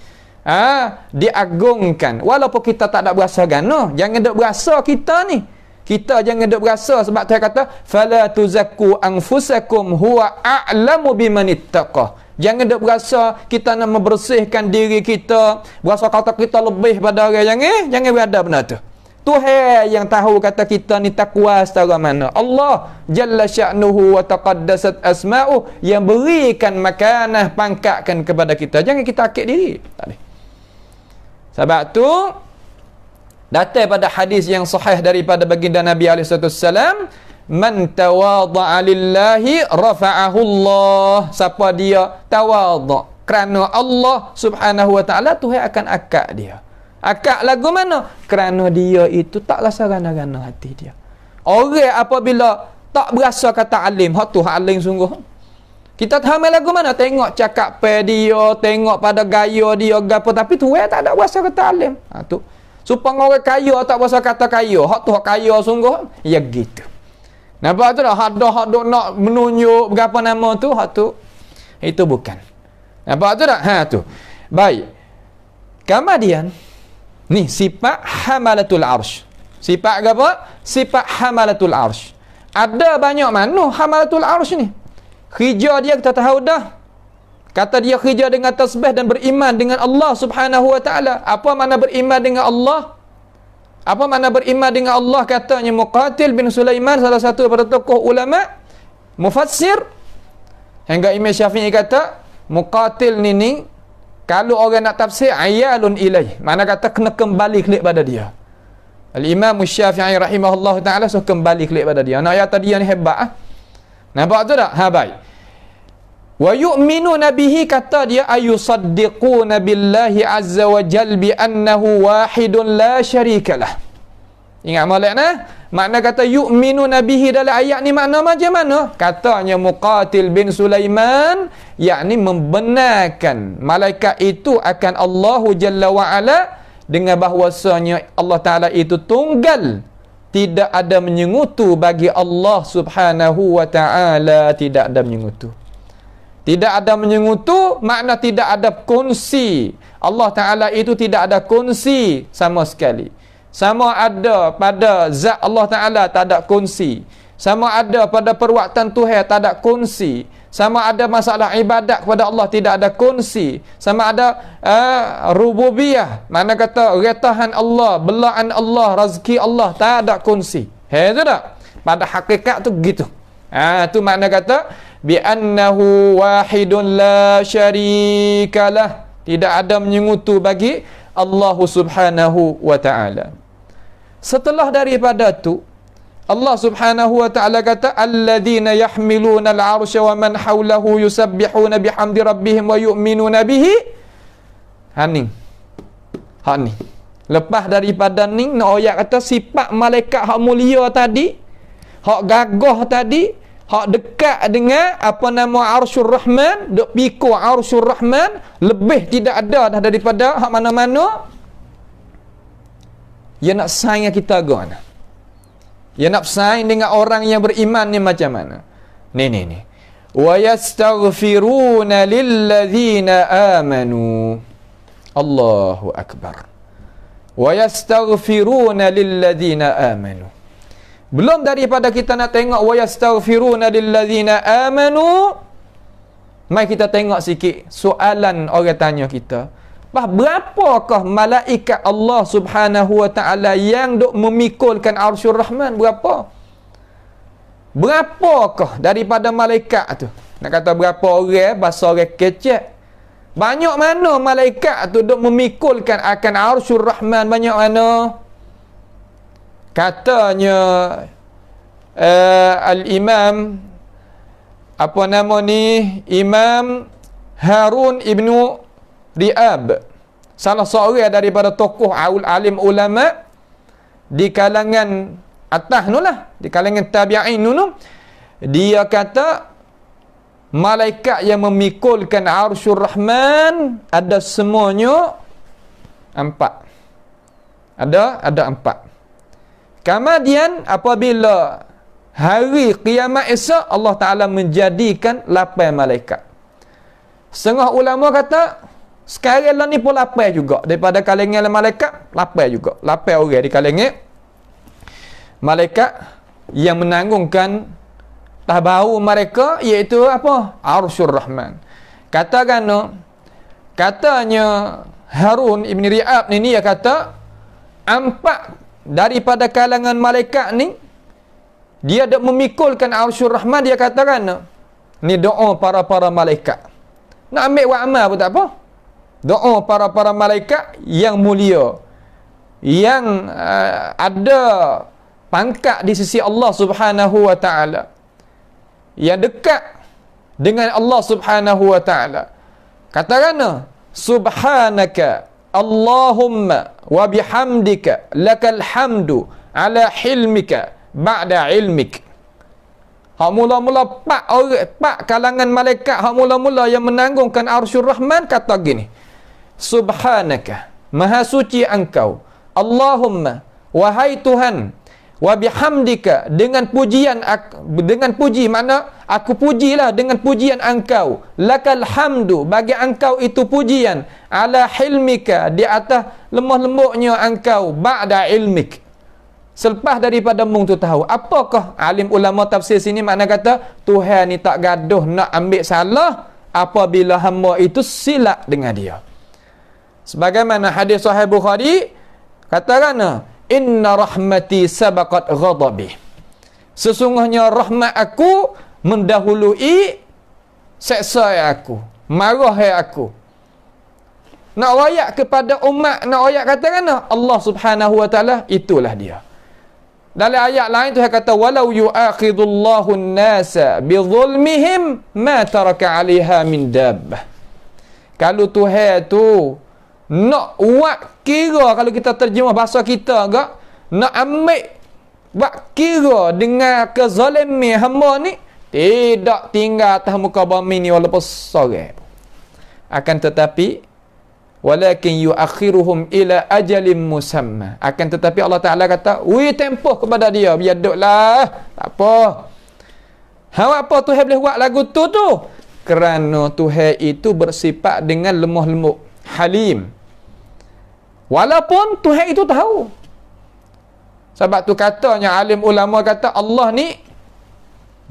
diagungkan. Walaupun kita tak ada berasa gana, jangan ada berasa kita ni. Kita jangan ada berasa sebab Tuhan kata fala tuzakku anfusakum huwa a'lamu bimanittaqah. Jangan duk berasa kita nak membersihkan diri kita, berasa kata kita lebih pada orang. Jangan berada benar tu. Tuhan yang tahu kata kita ni takwa setara mana. Allah Jalla sya'nuhu wa taqaddasat asma'u yang berikan makanah, pangkatkan kepada kita. Jangan kita akid diri. Tak boleh. Sebab tu datang pada hadis yang sahih daripada baginda Nabi SAW, man tawadha'a lillahi rafa'ahu Allah. Siapa dia tawadha' kerana Allah Subhanahu Wa Ta'ala, Tuhan akan akak dia. Akak lagu mana? Kerana dia itu tak rasa gana-gana hati dia. Orang apabila tak berasa kata alim, hak tu hak alim sungguh. Kita tahu lagu mana? Tengok cakap pe dia, tengok pada gaya dia gapo, tapi Tuhan tak ada berasa kata alim. Tu supaya orang kaya tak berasa kata kaya, hak tu hak kaya sungguh. Ya gitu. Nampak tu dah, hak nak menunjuk berapa nama tu, hak tu itu bukan. Nampak tu dah? Tu. Baik. Kemudian ni sifat hamalatul arsh. Sifat apa? Sifat hamalatul arsh. Ada banyak mana hamalatul arsh ni? Khija dia kita tahu dah. Kata dia khija dengan tasbih dan beriman dengan Allah Subhanahu wa taala. Apa makna beriman dengan Allah? Apa makna beriman dengan Allah? Katanya Muqatil bin Sulaiman, salah satu daripada tokoh ulama mufassir. Hingga Imam Syafi'i kata Muqatil ni kalau orang nak tafsir ayalun ilaih, mana kata kena kembali klik pada dia. Al-Imam Syafi'i rahimahullah ta'ala so kembali klik pada dia. Nak ayat tadi yang hebat ah. Nampak tu tak? Ha, baik. Wa yu'minuna bihi, kata dia ayusaddiquna billahi azza wa jal bi annahu wahidun la syarikalah. Ingat makna? Makna kata yu'minuna bihi dalam ayat ni makna macam mana? Katanya Muqatil bin Sulaiman, yakni membenarkan malaikat itu akan Allah Jalla wa Ala dengan bahwasanya Allah Ta'ala itu tunggal. Tidak ada menyengutu bagi Allah Subhanahu wa Ta'ala, tidak ada menyengutu. Tidak ada menyengutu makna tidak ada kongsi. Allah Ta'ala itu tidak ada kongsi sama sekali. Sama ada pada zat Allah Ta'ala tak ada kongsi. Sama ada pada perbuatan Tuhan tak ada kongsi. Sama ada masalah ibadat kepada Allah tidak ada kongsi. Sama ada rububiyah, mana kata retahan Allah, belaan Allah, rezeki Allah, tak ada kongsi. Itu tak? Pada hakikat tu gitu. Tu makna kata bi annahu wahidun la syarikalah, tidak ada menyengutu bagi Allah Subhanahu wa ta'ala. Setelah daripada tu Allah Subhanahu wa ta'ala kata alladzina yahmiluna al-'arsya wa man hawlahu yusabbihuna bihamdi rabbihim wa yu'minuna bihi. Ni. Lepas daripada ni nak ayat kata sifat malaikat hak mulia tadi, hak gagah tadi, hak dekat dengan apa nama Arsyur Rahman, duk pikul Arsyur Rahman, lebih tidak ada dah daripada hak mana-mana. Dia nak sayang kita gana. Dia nak sayang dengan orang yang beriman ni macam mana? Ni. Wa yastaghfiruna lilladzina amanu. Allahu akbar. Wa yastaghfiruna lilladzina amanu. Belum daripada kita nak tengok wa yastaghfiruna lilladzina amanu, mai kita tengok sikit soalan orang tanya kita. Berapakah malaikat Allah Subhanahu wa ta'ala yang duk memikulkan Arsyur Rahman? Berapakah daripada malaikat tu? Nak kata berapa orang, bahasa orang kecek. Banyak mana malaikat tu duk memikulkan akan Arsyur Rahman? Banyak mana? Katanya Al-Imam apa nama ni? Imam Harun ibnu Ri'ab, salah seorang daripada tokoh alim ulama di kalangan atas nulah, di kalangan tabi'in nu, dia kata malaikat yang memikulkan Arsyur Rahman ada semuanya 4. Ada 4. Kemudian apabila hari kiamat esok, Allah Ta'ala menjadikan 8 malaikat. Setengah ulama kata sekarang lah ni pun 8 juga. Daripada kalangan malaikat, 8 juga. 8 orang di kalangan malaikat yang menanggungkan tabahu mereka, iaitu apa? Arsyur Rahman. Katanya Harun ibn Ri'ab ni dia kata 4 daripada kalangan malaikat ni dia dak memikulkan Arsyur Rahman. Dia katakan ni doa para malaikat. Nak ambil buat amal pun tak apa. Doa para malaikat yang mulia, yang ada pangkat di sisi Allah Subhanahu wa ta'ala, yang dekat dengan Allah Subhanahu wa ta'ala. Katakan subhanaka Allahumma wa bihamdika lakal hamdu ala hilmika ba'da ilmik. Hak mula-mula 4 kalangan malaikat hak mula-mula yang menanggungkan Arsyur Rahman kata gini, subhanaka, maha suci engkau, Allahumma, wahai Tuhan, wa bihamdika, dengan puji, mana aku pujilah dengan pujian engkau, lakal hamdu, bagi engkau itu pujian, ala hilmika, di atas lemah lembutnya engkau, ba'da ilmik, Selepas daripada mung tu tahu. Apakah alim ulama tafsir sini makna kata Tuhan ni tak gaduh nak ambil salah apabila hamba itu silap dengan dia. Sebagaimana hadis Sahih Bukhari katakan, inna rahmati sabaqat ghadabi. Sesungguhnya rahmat aku mendahului seksa aku, marah aku. Nak wayak kepada umat, nak wayak katakan Allah Subhanahu wa taala itulah dia. Dalam ayat lain Tuhan kata walau yu'akhidullahu an-nasa bi zulmihim ma taraka 'alaiha min dabbah. Kalau Tuhan tu nak buat kira, kalau kita terjemah bahasa kita agak nak ambil buat kira dengan kezaliman hamba ni, tidak tinggal atas muka bumi ni walaupun sorang. Akan tetapi walakin yuakhiruhum ila ajalin musamma. Akan tetapi Allah Taala kata, "Wi tempoh kepada dia, biar duduklah. Tak apa." Apa Tuhan boleh buat lagu tu? Kerana Tuhan itu bersifat dengan lemah lembut, halim. Walaupun Tuhan itu tahu. Sebab tu katanya alim ulama kata Allah ni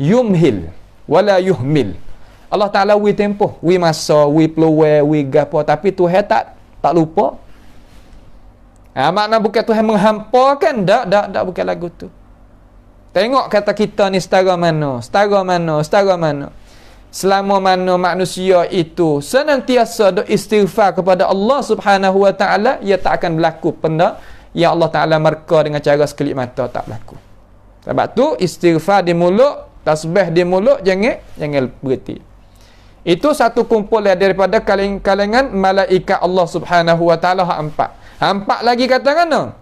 yumhil wala yuhmil. Allah Ta'ala wi tempoh, wi masa, wi peluang, wi gapo, tapi Tuhan tak lupa. Makna bukan Tuhan menghampakan, tak bukan lagu tu. Tengok kata kita ni setara mana. Selama mana manusia itu senantiasa beristighfar kepada Allah Subhanahu wa taala, ia tak akan berlaku benda yang Allah Ta'ala murka dengan cara sekelip mata, tak berlaku. Sebab tu istighfar di mulut, tasbih di mulut, jangan berhenti. Itu satu kumpulan daripada kalangan malaikat Allah Subhanahu wa taala empat lagi katakan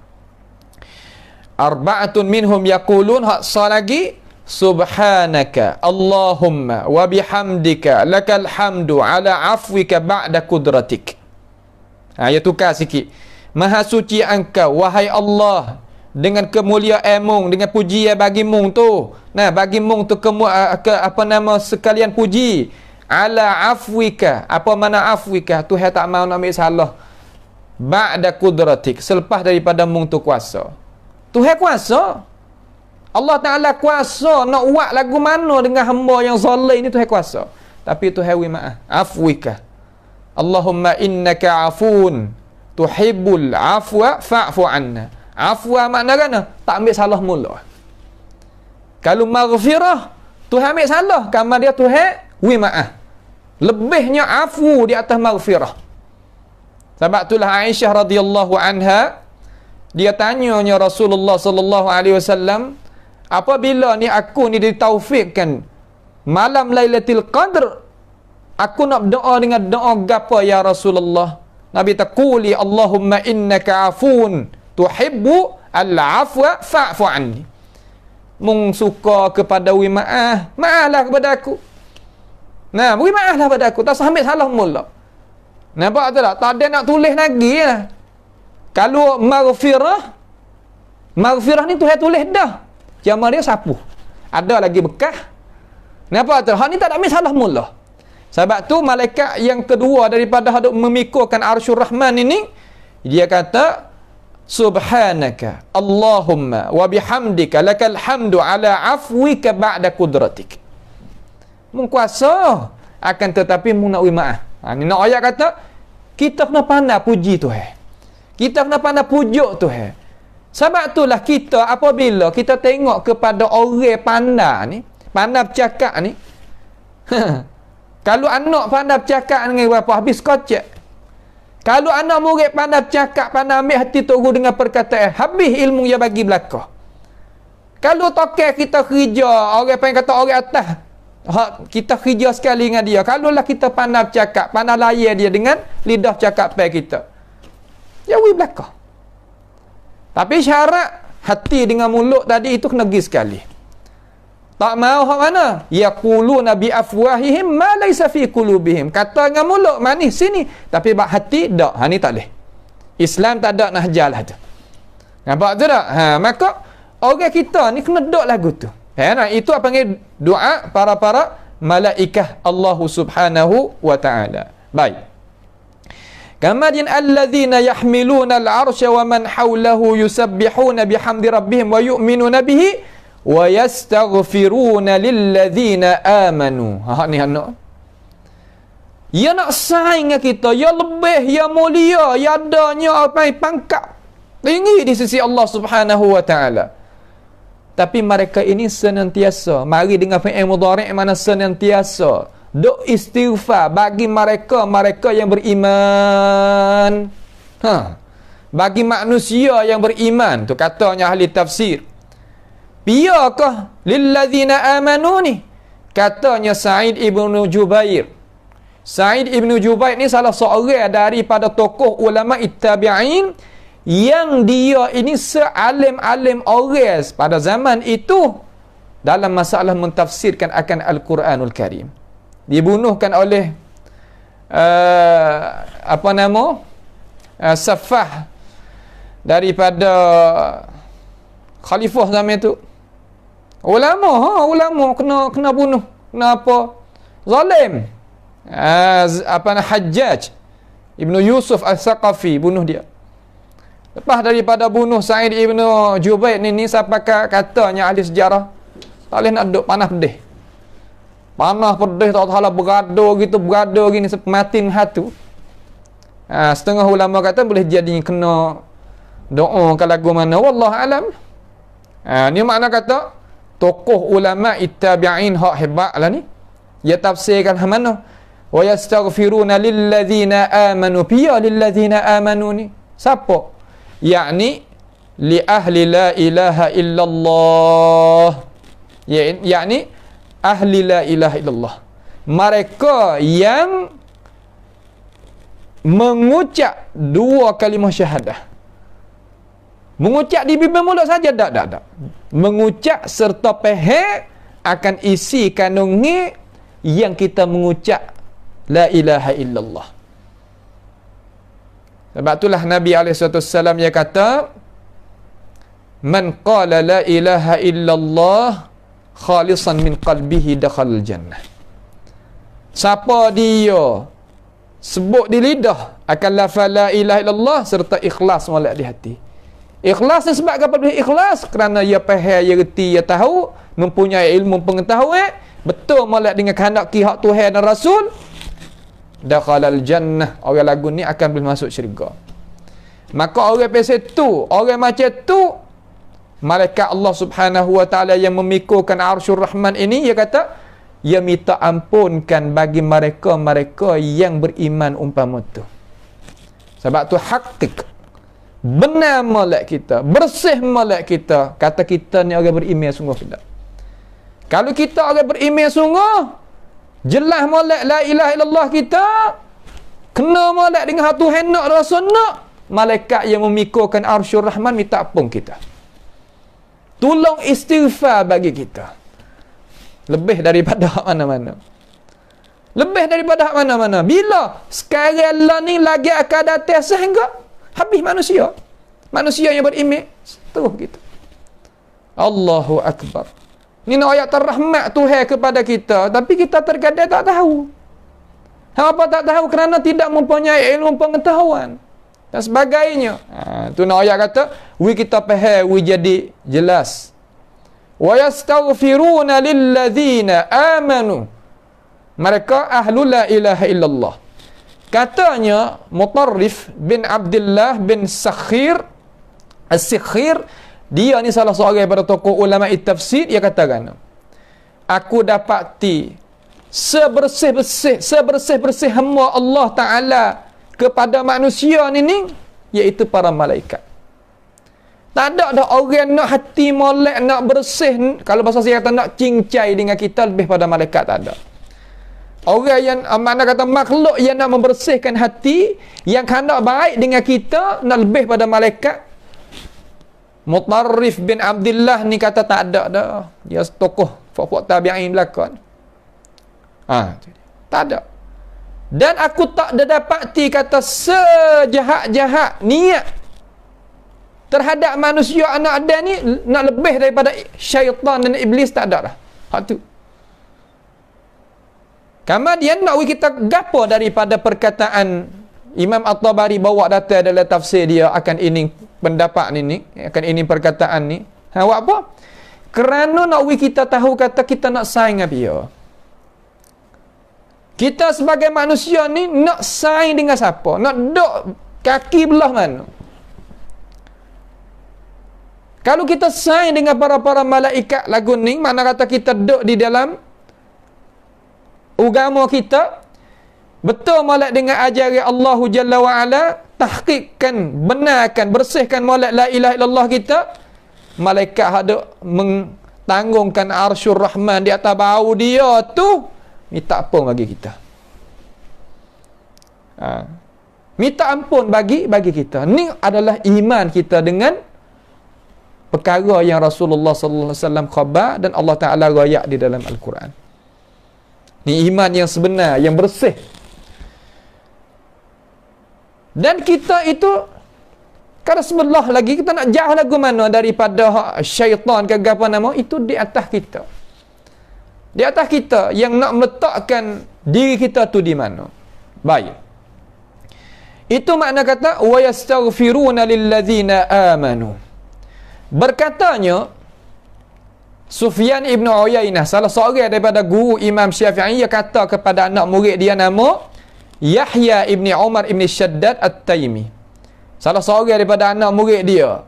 arba'atun minhum yaqulun lagi subhanaka Allahumma wa bihamdika lakal hamdu ala afwika ba'da qudratik. Ya tukar sikit. Maha suci engkau wahai Allah, dengan kemuliaan-Mu, dengan pujian bagi-Mu tu. Nah, bagi-Mu tu sekalian puji. Ala afwika, apa mana afwika? Tuhan tak mau nak ambil salah. Ba'da qudratik, selepas daripada Mu tu kuasa. Tuhan kuasa. Allah Ta'ala kuasa nak buat lagu mana dengan hamba yang zalim ni, Tuhan kuasa. Tapi Tuhan wi maaf. Afwika. Allahumma innaka afun tuhibbul afwa fa'fu anna. Afwa makna kan? Tak ambil salah mula. Kalau maghfirah, Tuhan ambil salah, kamar dia Tuhan wi maaf. Lebihnya afu di atas maghfirah. Sebab itulah Aisyah radhiyallahu anha, dia tanyanya Rasulullah sallallahu alaihi wasallam, apabila ni aku ni ditaufikkan malam Lailatul Qadr, aku nak berdoa dengan doa gapo ya Rasulullah? Nabi taquli Allahumma innaka afun tuhibbu al-afwa fa'fu anni. Mung suka kepada wi maaf, maaflah kepada aku. Nah, wi maaflah kepada aku, tak sampai salah mula. Nampak tak? Tak ada nak tulis lagi lah. Kalau maghfirah ni Tuhan tulis dah. Jama dia sapu. Ada lagi bekas. Nampak tak? Hak ni tak ada ambil salah mula. Sebab tu malaikat yang kedua daripada hadap memikulkan Arsyur Rahman ini, dia kata subhanaka Allahumma wa bihamdika lakal hamdu ala afwika ba'da qudratik. Mengkuasa, akan tetapi mu nak maaf. Ni nak ayat kata kita kena pandai puji Tuhan. Kita kena pandai pujuk Tuhan. Sebab itulah kita apabila kita tengok kepada orang pandai ni, pandai bercakap ni, kalau anak pandai bercakap dengan bapa habis kocak. Kalau anak murid pandai bercakap, pandai ambil hati turu dengan perkataan, habis ilmu yang bagi belakang. Kalau tokel kita kerja, orang pengen kata orang atas, kita kerja sekali dengan dia. Kalaulah kita pandai bercakap, pandai layan dia dengan lidah cakap pai kita, jauhi belakang. Tapi syarat hati dengan mulut tadi itu kena pergi sekali. Tak mau hak mana? Yaquluna bi afwahihim ma laysa fi qulubihim. Kata dengan mulut manis sini, tapi bak hati dak. Ni tak boleh. Islam tak ada nak hajarlah tu. Nampak tu tak? Maka orang kita ni kena dok lagu tu. Itu apa panggil doa para malaikat Allah Subhanahu wa taala. Baik. Kemudian alladzina yahmiluna al-'arsya wa man hawlahu yusabbihuna bihamdi rabbihim wa yu'minuna bihi wa yastaghfiruna lilladzina amanu. Ni anak. Ya nak saing dengan kita, ya lebih, ya mulia, ya adanya apa pangkat tinggi di sisi Allah Subhanahu wa taala. Tapi mereka ini senantiasa, mari dengan fi'il mudhari' mana senantiasa duk istighfar bagi mereka yang beriman. Bagi manusia yang beriman, tu katanya ahli tafsir. Biyakah lilladzina amanu ni? Katanya Sa'id ibn Jubair. Sa'id ibn Jubair ni salah seorang daripada tokoh ulama tabi'in yang dia ini sealim-alim orang pada zaman itu dalam masalah mentafsirkan akan Al-Quranul Karim. Dibunuhkan oleh Safah daripada khalifah zaman itu. Ulama kena bunuh. Kenapa? Zalim. Hajjaj Ibnu Yusuf Al-Thaqafi bunuh dia. Lepas daripada bunuh Sa'id ibn Jubair ni siapa katanya ahli sejarah, tak boleh nak duduk panah pedih. Panah pedih tak tahu bergaduh gini sepematin hatu. Setengah ulama kata boleh jadi kena doa ke lagu mana, wallahu alam. Ni makna kata tokoh ulama tabi'in hak hebat lah ni. Dia tafsirkan mana? Wa yastaghfiruna lilladzina amanu. Piya lilladzina amanu ni siapa? Yakni li ahli la ilaha illallah. Yakni ahli la ilaha illallah, mereka yang mengucap dua kalimah syahadah. Mengucap di bibir mulut saja tak. Mengucap serta faham akan isi kandungi yang kita mengucap la ilaha illallah. Sebab itulah Nabi SAW dia kata, man qala la ilaha illallah khalisan min qalbihi dakhal jannah. Siapa dia sebut di lidah akan lafaz la ilaha illallah serta ikhlas molek di hati. Ikhlas ni sebab apa dia ikhlas? Kerana ia faham, ia reti, ia tahu, mempunyai ilmu pengetahuan, betul molek dengan kehendak hak Tuhan dan Rasul, dakhalal jannah, orang lagu ni akan boleh masuk syurga. Maka orang pasal tu, orang macam tu, malaikat Allah Subhanahu wa taala yang memikulkan Arsyur Rahman ini, dia kata ia minta ampunkan bagi mereka yang beriman umpama tu. Sebab tu hakik benar molek kita, bersih molek kita, kata kita ni orang beriman sungguh tidak. Kalau kita orang beriman sungguh, jelas molek la ilaha illallah kita, kena molek dengan hatu hendak rasa nak, malaikat yang memikulkan Arsyur Rahman minta ampun kita, tolong istighfar bagi kita. Lebih daripada hak mana-mana. Lebih daripada hak mana-mana. Bila sekarang lah ni lagi akan datang sehingga habis manusia. Manusia yang beriman terus gitu. Allahu Akbar. Ini ayat rahmat Tuhan kepada kita, tapi kita terkadang tak tahu. Apa tak tahu? Kerana tidak mempunyai ilmu pengetahuan dan sebagainya. Tu ayat kata, kita faham, jadi jelas. Wa yastaghfiruna lilladzina amanu. Mereka ahlu la ilaha illallah. Katanya Mutarrif bin Abdullah bin Sakhir As-Sikhir, dia ni salah seorang daripada tokoh ulama tafsir, dia katakan, aku dapati sebersih-bersih hamba Allah Ta'ala kepada manusia ni iaitu para malaikat. Tak ada dah orang nak hati molek, nak bersih, kalau bahasa saya kata nak cincai dengan kita lebih pada malaikat, tak ada. Orang yang mana kata makhluk yang nak membersihkan hati, yang hendak baik dengan kita, nak lebih pada malaikat. Mutarrif bin Abdullah ni kata tak ada dah. Dia tokoh faqih tabi'in belakang. Tak ada. Dan aku tak ada dapati kata sejahat-jahat niat terhadap manusia anak Adam ni nak lebih daripada syaitan dan iblis, tak ada dah. Hak tu. Kemudian nak kita gapo daripada perkataan Imam At-Tabari bawa data dalam tafsir dia akan ini pendapat ni, akan ini perkataan ni. Buat apa? Kerana nak kita tahu kata kita nak saing dengan dia. Kita sebagai manusia ni nak saing dengan siapa? Nak duk kaki belah mana? Kalau kita saing dengan para malaikat lagu ni, mana kata kita duk di dalam agama kita, betul molek dengan ajaran Allah Jalla wa Ala, tahqiqkan, benarkan, bersihkan molek la ilaha illallah kita, malaikat hadap mentanggungkan arsyur rahman di atas bau dia tu, minta ampun bagi kita. Minta ampun bagi kita. Ni adalah iman kita dengan perkara yang Rasulullah sallallahu alaihi wasallam khabar dan Allah Taala royak di dalam Al-Quran. Ni iman yang sebenar, yang bersih. Dan kita itu kalau sebelah lagi, kita nak jauh lagu mana daripada syaitan ke apa nama, itu di atas kita. Di atas kita yang nak meletakkan diri kita tu di mana. Baik. Itu makna kata wa yastaghfiruna lilladzina amanu. Berkatanya Sufyan Ibn Uyainah, salah seorang daripada guru Imam Syafi'i, dia kata kepada anak murid dia nama Yahya Ibn Umar Ibn Shaddad At-Taimi. Salah seorang daripada anak murid dia.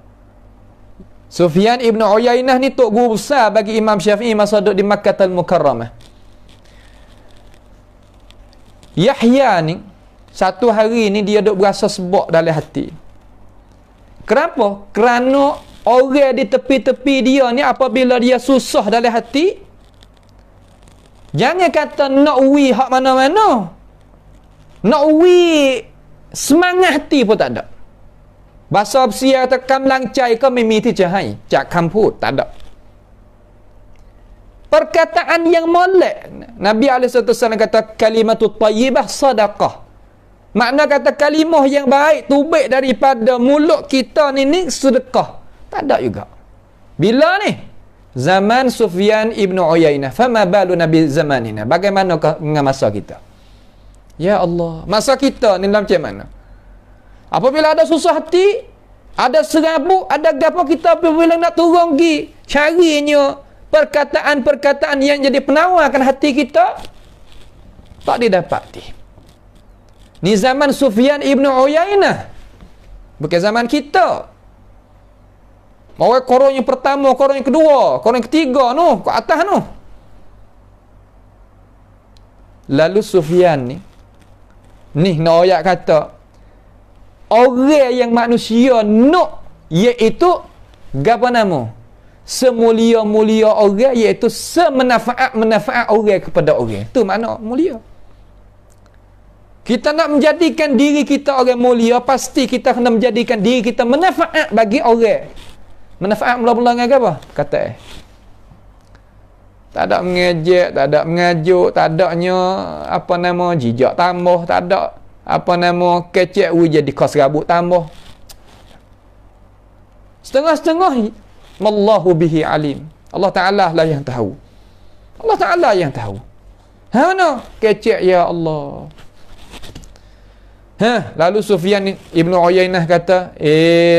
Sufyan Ibn Uyainah ni tok guru besar bagi Imam Syafi'i masa duduk di Makkah Al-Mukarramah. Yahya ni satu hari ni dia duk berasa sebab dalam hati. Kenapa? Kerana orang di tepi-tepi dia ni apabila dia susah dalam hati, jangan kata nak uwi hak mana-mana. Nak uwi semangat hati pun tak ada. Bahasa Persia kata kamlang cai ke mimiti cahai. Cak kamput, tak ada. Perkataan yang molek. Nabi SAW kata kalimatut tayyibah sadaqah. Makna kata kalimah yang baik, tubik daripada mulut kita ni sedekah. Tak ada juga. Bila ni? Zaman Sufyan Ibn Uyainah. Fama balu Nabi zamanina. Bagaimana dengan masa kita? Ya Allah. Masa kita ni macam mana? Apabila ada susah hati, ada serabut, ada gapo, kita apabila nak turun pergi carinya perkataan-perkataan yang jadi penawarkan hati kita, tak didapati. Ni zaman Sufyan Ibn Uyainah. Bukan zaman kita. Orang korang yang pertama, korang yang kedua, korang yang ketiga tu, ke atas tu. Lalu Sufyan ni nak ayat kata, orang yang manusia nak, iaitu apa nama? Semulia-mulia orang, iaitu semenafaat-menafaat orang kepada orang. Itu makna mulia. Kita nak menjadikan diri kita orang mulia, pasti kita kena menjadikan diri kita menafaat bagi orang. Menafaat mula-mula dengan apa? Kata tak ada mengejek, tak ada mengajuk, tak adanya apa nama jijak tambah, tak ada apa nama kecek jadi kos rabut tambah. Setengah-setengah wallahu bihi alim. Allah Taala lah yang tahu. Allah Taala yang tahu. Mana kecek ya Allah. Lalu Sufyan Ibn Uyainah kata,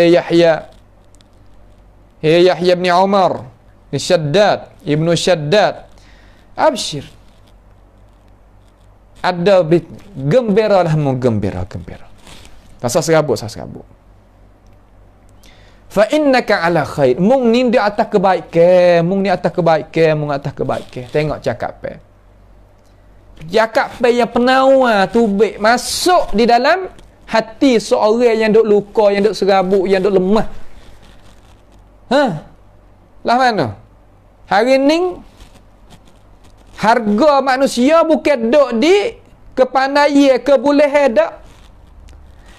Yahya bin Umar Ibn Shaddad, abshir, ada gembira lah, mu gembira. Pasal serabut. Fa innaka ala khair, mung ni di atas kebaikan, mung atas kebaikan. Tengok cakap yang penawar tubik masuk di dalam hati seorang yang duk luka, yang duk serabut, yang duk lemah. Lah mana? Hari ni harga manusia bukan duk di kepandaian, kebolehan dak.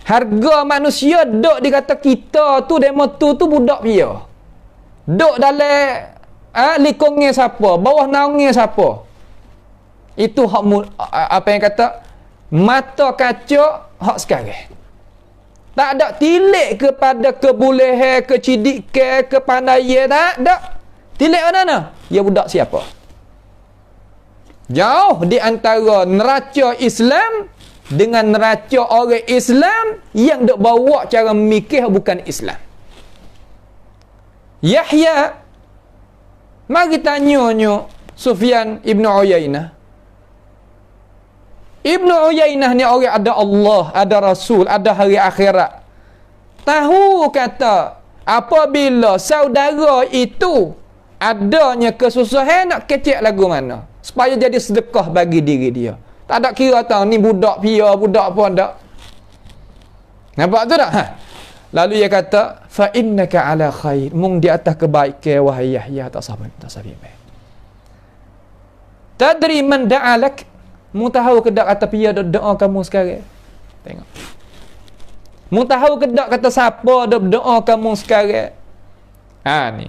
Harga manusia duk dikata kita tu demo tu budak dia. Duk dalam likongnya siapa, bawah naungnya siapa. Itu hak apa yang kata mata kaca hak sekarang. Tak ada tilik kepada kebolehan, kecidikan, kepandaian, tak ada. Tilik mana? Ya budak siapa? Jauh di antara neraca Islam dengan neraca orang Islam yang dok bawa cara mikir bukan Islam. Yahya, mari tanya Sufyan Ibn Uyainah. Ibn Uyainah ni orang ada Allah, ada Rasul, ada hari akhirat. Tahu kata apabila saudara itu adanya kesusahan, nak kecek lagu mana supaya jadi sedekah bagi diri dia. Tak ada kira tahu ni budak pia, budak apa tak. Nampak tu tak? Lalu dia kata, fa innaka ala khair, mung di atas kebaikan wahai Yahya, tak sabar. Tadri man da'alak, mu tahu ke tak kata pia doa kamu sekarang? Tengok. Mu tahu ke tak kata siapa doa kamu sekarang? Ni.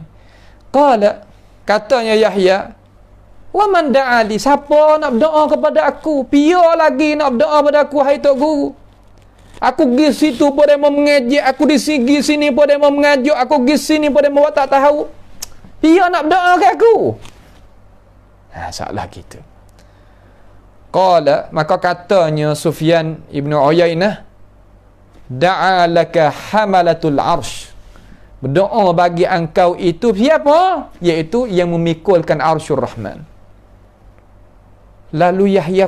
Qala, katanya Yahya, wa man da'ali, siapa nak berdoa kepada aku? Pia lagi nak berdoa kepada aku, hai tok guru. Aku pergi situ pun dia mau mengejek, aku di sini pun dia mau mengajuk, aku pergi sini pun dia mau tak tahu. Pia nak berdoa ke aku? Salah gitu. Qala, maka katanya Sufyan Ibn Uyainah, da'a laka hamalatul arsh, berdoa bagi engkau itu siapa? Iaitu yang memikulkan arsyur Rahman. Lalu Yahya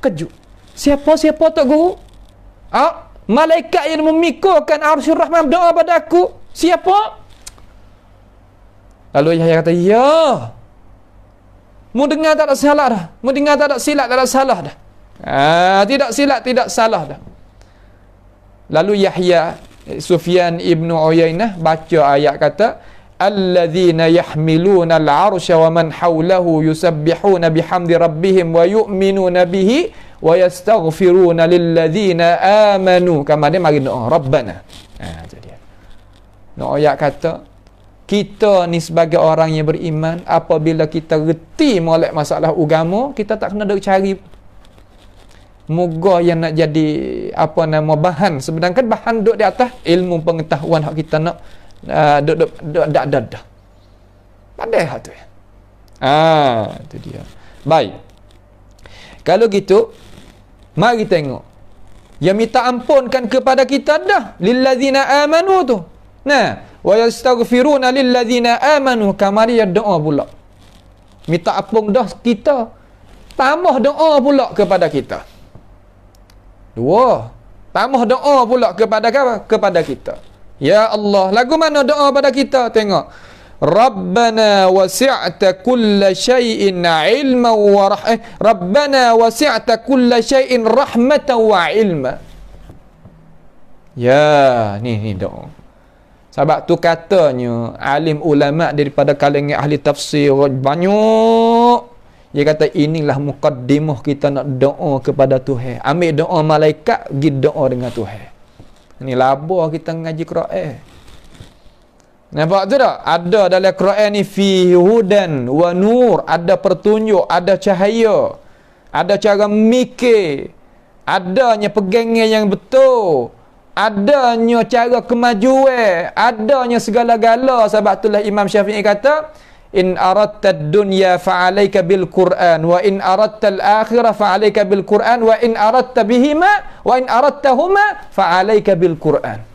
kejut. Siapa Tok Guru? Malaikat yang memikulkan arsyur Rahman berdoa pada aku. Siapa? Lalu Yahya kata, ya. Mu dengar tak ada salah dah. Mu dengar tak ada silap, tak ada salah dah. Tidak silap, tidak salah dah. Lalu Yahya, Sufyan Ibn Uyainah baca ayat kata, alladzina yahmiluna al-arsha wa man hawlahu yusabbihuna bihamdi rabbihim wa yu'minuna bihi wa yastaghfiruna lilladzina amanu. Kama dia mari doa Rabbana. Jadi no ayat kata, kita ni sebagai orang yang beriman, apabila kita reti molek masalah agama, kita tak kena duk cari moga yang nak jadi bahan, sedangkan bahan duk di atas ilmu pengetahuan hak kita nak duk dah. Pandai hak tu. Itu dia. Baik. Kalau gitu, mari tengok. Yang minta ampunkan kepada kita dah lillazina amanu tu. Wa yastaghfiruna lillazina amanu, kamari doa pula. Minta ampun dah kita. Tambah doa pula kepada kita. Dua. Tambah doa pula kepada kita. Ya Allah, lagu mana doa pada kita? Tengok. Rabbana wasi'ta kulla syai'in ilma wa Rabbana wasi'ta kulla syai'in rahmatan wa ilma. Ya, ni doa. Sebab tu katanya alim ulama daripada kalangan ahli tafsir banyak, dia kata inilah muqaddimah kita nak doa kepada Tuhan. Ambil doa malaikat, pergi doa dengan Tuhan. Ini labur kita ngaji Quran. Nampak tu tak? Ada dalam Quran ni fi hudan wa nur, ada petunjuk, ada cahaya, ada cara mikir, adanya pegangan yang betul, adanya cara kemajuan, adanya segala-gala. Sebab itulah Imam Syafi'i kata, in aradta ad-dunya fa'alaika bil Qur'an wa in aradta al-akhirah fa'alaika bil Qur'an wa in aradta bihima wa in aradtahuma fa'alaika bil Qur'an.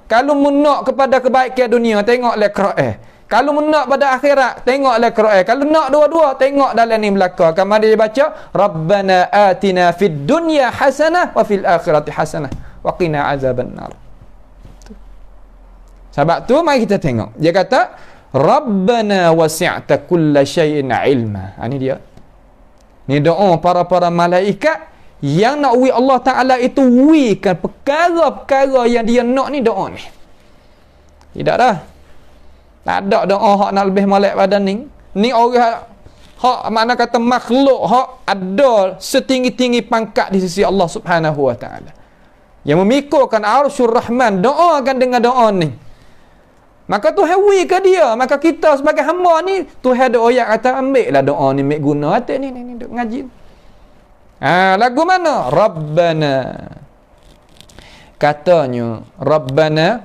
Kalau menak kepada kebaikan dunia, tengoklah Quran. Kalau menak pada akhirat, tengoklah Quran. Kalau nak dua-dua, tengok dalam ni belaka. Kamu dia baca, Rabbana atina fid dunya hasanah wa fil akhirati hasanah wa qina azabannar. Sebab tu mari kita tengok. Dia kata, Rabbana wasi'ta kulla syai'in ilma. Ini dia. Ni doa para malaikat yang nak wi Allah Ta'ala itu wikan perkara-perkara yang dia nak ni doa ni. Tidak dah. Tak ada doa hak nak lebih molek pada ni. Ni orang hak makna kata makhluk hak ada setinggi-tinggi pangkat di sisi Allah Subhanahu Wa Ta'ala. Yang memikulkan arsyur Rahman, doakan dengan doa ni. Maka Tuhan wi ke dia. Maka kita sebagai hamba ni, Tuhan ada ayat kata ambil lah doa ni, ambil guna hati ni duk ngaji. Lagu mana? Rabbana. Katanya Rabbana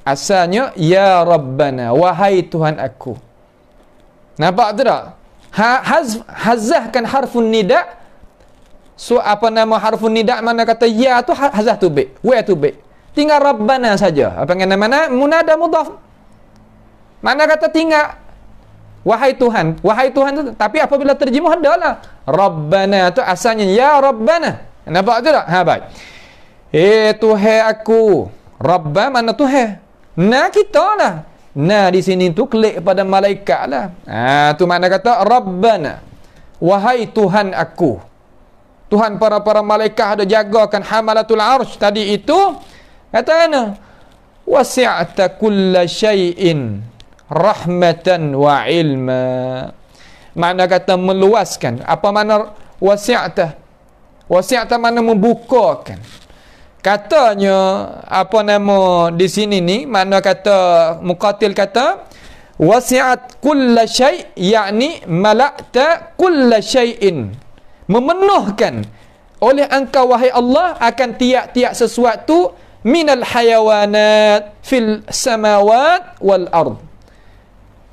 asalnya ya Rabbana, wahai Tuhan aku. Nampak tu tak? Hazahkan harfun nida apa nama harfun nida, mana kata ya tu hazah tu be, wa tu be. Tinggal rabbana saja. Apa yang mana munada mudhaf. Mana kata tinggal wahai Tuhan tu, tapi apabila terjemah adalah rabbana tu asalnya ya rabbana. Nampak tu tak? Ha, baik. Tuhan aku. Rabba mana Tuhan? Nah kita lah. Nah di sini tu klik pada malaikat lah. Tu mana kata rabbana. Wahai Tuhan aku. Tuhan para malaikat ada jagakan hamalatul arsh tadi itu. Kata mana? Wasi'ta kulla syai'in rahmatan wa ilma. Makna kata meluaskan. Apa makna wasi'ta? Wasi'ta makna membukakan. Katanya apa nama di sini ni, makna kata Muqatil kata wasi'at kulla syai', yakni mala'ta kulla syai'in, memenuhkan oleh engkau wahai Allah akan tiap-tiap sesuatu minal hayawanat fil samawat wal ard.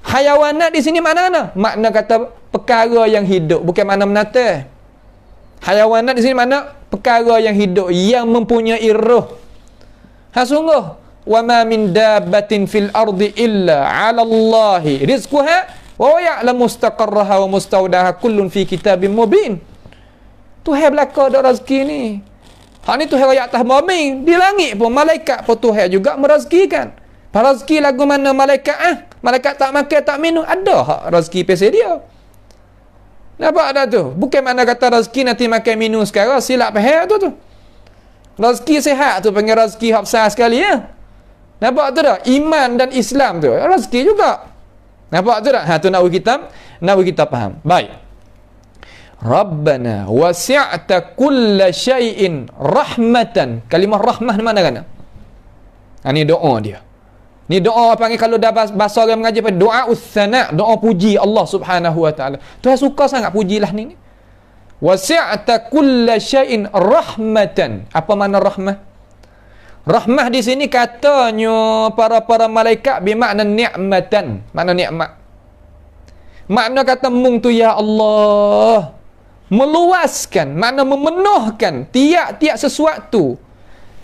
Hayawanat di sini mana? Makna kata perkara yang hidup, bukan makna menata. Hayawanat di sini makna perkara yang hidup, yang mempunyai roh. Sungguh, wa ma min dabbatin fil ardi illa 'ala Allahi rizquha wa ya'lamu mustaqarraha wa mustawdaha kullun fi kitabim mubin. Tuhan belaka dak rezeki ni. Hak ni Tuhan ayat atas bumi, di langit pun malaikat pun Tuhan juga merezekikan. Rezeki lagu mana malaikat malaikat tak makan tak minum, ada hak rezeki pasal dia. Nampak tak tu? Bukan mana kata rezeki nanti makan minum sekarang, silap faham tu. Rezeki sihat tu panggil rezeki hak besar sekali ya. Nampak tu tak? Iman dan Islam tu rezeki juga. Nampak tu tak? Tu nak kita faham. Baik. Rabbana wasi'ta kulla syai'in rahmatan. Kalimah rahmah mana kan? Ini doa dia. Ni doa panggil kalau dah bahasa orang mengaji doa utsana, doa puji Allah Subhanahu wa taala. Tuhan suka sangat pujilah ni. Wasi'ta kulla syai'in rahmatan. Apa makna rahmah? Rahmah di sini katanya para malaikat bermakna ni'matan. Makna nikmat. Makna kata mung tu ya Allah meluaskan, makna memenuhkan tiap-tiap sesuatu.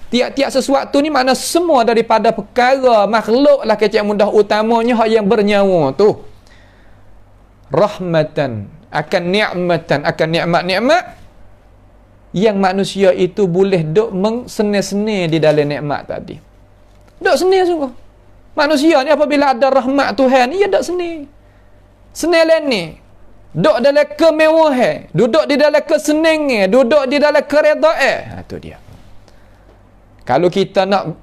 Tiap-tiap sesuatu ni makna semua daripada perkara makhluk lah kecil mudah utamanya hak yang bernyawa tu. Rahmatan, akan ni'matan, akan nikmat-nikmat yang manusia itu boleh duk mengsenir-senir di dalam nikmat tadi. Duk senir sungguh. Manusia ni apabila ada rahmat Tuhan, ia duk senir. Senir lain ni. Duk dalam kemewahan, duduk di dalam kesenangan, duduk di dalam keredaan. Itu dia. Kalau kita nak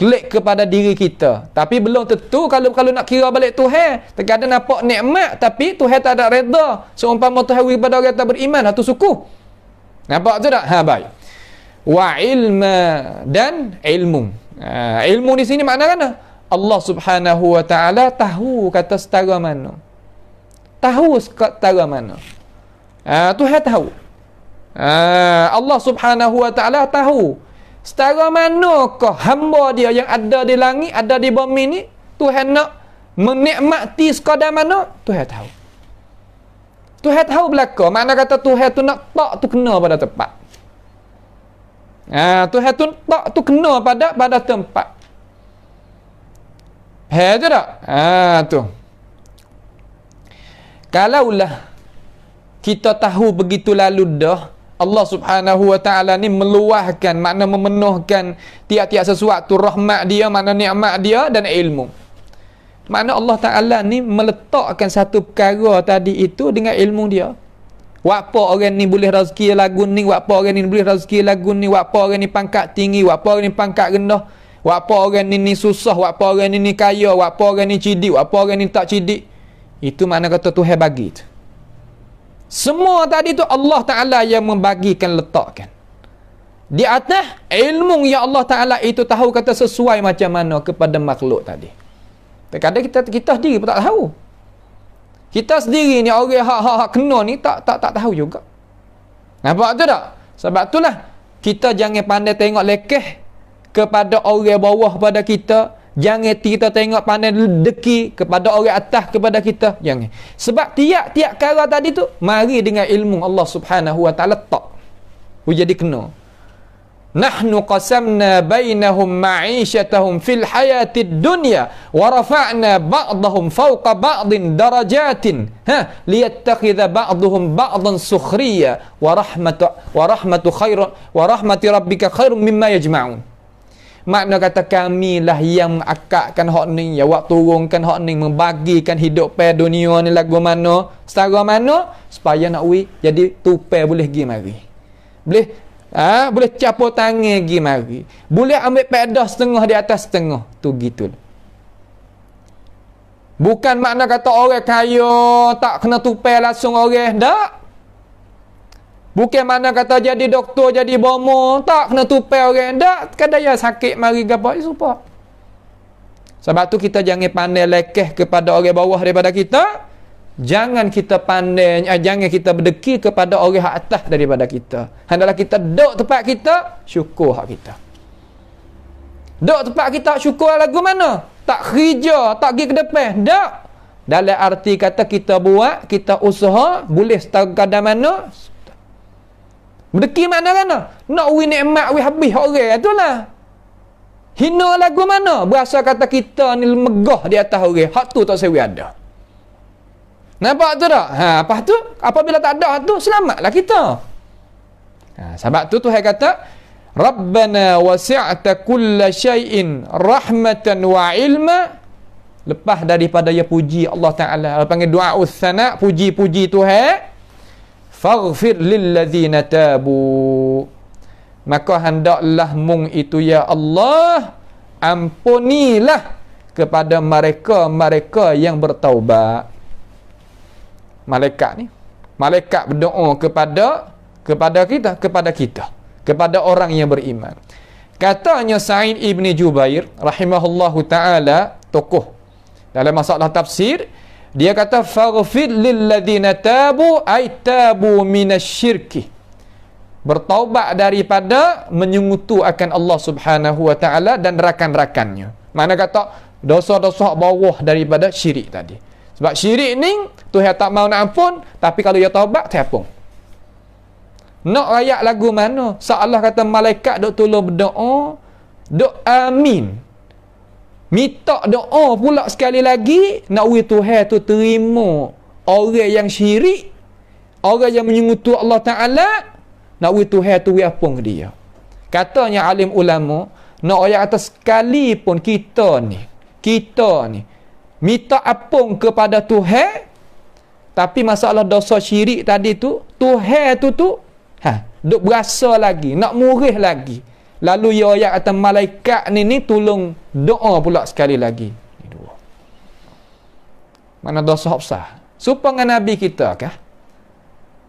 klik kepada diri kita, tapi belum tentu kalau nak kira balik Tuhan, terkadang nampak nikmat tapi Tuhan tak ada redha. Seumpama Tuhan kepada orang tak beriman, itu suku. Nampak tu tak? Baik. Wa ilma, dan ilmu. Ilmu di sini makna kan? Allah Subhanahu wa taala tahu kata setara mana. Tahu setara mana. Tuhan tahu. Allah Subhanahu wa taala tahu setara manakah hamba dia yang ada di langit, ada di bumi ni, Tuhan nak menikmati sekadar mana, Tuhan tahu. Tuhan tahu belaka. Makna kata Tuhan tu nak tak tu kena pada tempat. Tuhan tu tak tu kena pada tempat. Faham tak? Tu. Kalaulah kita tahu begitu lalu dah, Allah Subhanahu wa taala ni meluahkan, makna memenuhkan tiap-tiap sesuatu, rahmat dia, makna nikmat dia dan ilmu. Makna Allah Taala ni meletakkan satu perkara tadi itu dengan ilmu dia. Apa orang ni boleh rezeki lagu ni, apa orang ni boleh rezeki lagu ni, apa orang ni pangkat tinggi, apa orang ni pangkat rendah, apa orang ni susah, apa orang ni kaya, apa orang ni cidik, apa orang ni tak cidik. Itu makna kata Tuhan bagi tu. Semua tadi tu Allah Ta'ala yang membagikan, letakkan di atas ilmu yang Allah Ta'ala itu tahu kata sesuai macam mana kepada makhluk tadi. Kadang kita sendiri pun tak tahu. Kita sendiri ni orang hak kena ni tak tahu juga. Nampak tu tak? Sebab itulah kita jangan pandai tengok lekeh kepada orang bawah pada kita. Jangan kita tengok pandai deki kepada orang atas kepada kita. Jangan. Sebab tiap-tiap perkara tadi tu mari dengan ilmu Allah Subhanahu wa taala tak. Jadi kena. Nahnu qasamna bainahum ma'ishatahum fil hayatid dunya wa rafa'na ba'dahum fawqa ba'din darajatin liyattakhidha ba'duhum ba'dan sukhriya wa rahmati rabbika khairum mimma yajma'un. Makna kata kamilah yang mengakakkan hak ni, ya waktu turunkan hak ni, membagikan hidup pada dunia ni lagu mana, setara mana supaya nak jadi tupai boleh pergi mari. Boleh capur tangan pergi mari. Boleh ambil pedah setengah di atas setengah. Tu gitu. Bukan makna kata orang kaya tak kena tupai langsung orang. Tak. Bukan makna kata jadi doktor, jadi bomo tak kena tupai orang. Tak. Kadang ya sakit mari gapo supaya. Sebab tu kita jangan pandai lekeh kepada orang bawah daripada kita. Jangan kita pandai, jangan kita berdeki kepada orang hak atas daripada kita. Hendaklah kita duduk tempat kita, syukur hak kita. Duduk tempat kita, syukur lagu mana? Tak kerja, tak pergi ke depan. Tak. Dalam arti kata kita buat, kita usaha, boleh setara kadar mana? Berdeki mana? Nak nikmat habis orang, itulah. Hina lagu mana? Berasa kata kita ni megah di atas orang. Hak tu tak sewi ada. Nampak tu tak? Lepas tu, apabila tak ada tu, selamatlah kita. Sebab tu Tuhan kata, Rabbana wasi'ta kulla syai'in rahmatan wa ilma. Lepas daripada dia puji Allah Ta'ala, panggil doa uthana, puji-puji Tuhan. Faghfir lilladzina tabu. Maka hendaklah mung itu ya Allah, ampunilah kepada mereka yang bertaubat. Malaikat berdoa kepada kita, kepada orang yang beriman. Katanya Sa'id ibn Jubair rahimahullahu taala, tokoh dalam masalah tafsir, dia kata faghfir lilladzina tabu ay tabu minasyirki. Bertaubat daripada menyungutu akan Allah Subhanahu wa taala dan rakan-rakannya. Mana kata dosa-dosa bawah daripada syirik tadi. Sebab syirik ni Tuhan tak mau nak ampun, tapi kalau dia taubat terapung. Nak rakyat lagu mana? Seolah kata malaikat duk tolong berdoa, duk amin. Minta doa pula sekali lagi, nak Tuhan tu terima orang yang syirik, orang yang menyungutu Allah Ta'ala, nak Tuhan tu apung dia. Katanya alim ulama, nak ayat kata sekalipun kita ni minta apung kepada Tuhan, tapi masalah dosa syirik tadi tu, Tuhan tu duk berasa lagi, nak murih lagi. Lalu ya ayat kata malaikat ni tolong doa pula sekali lagi. Ni dua. Mana dosa besar. Supaya Nabi kita kah?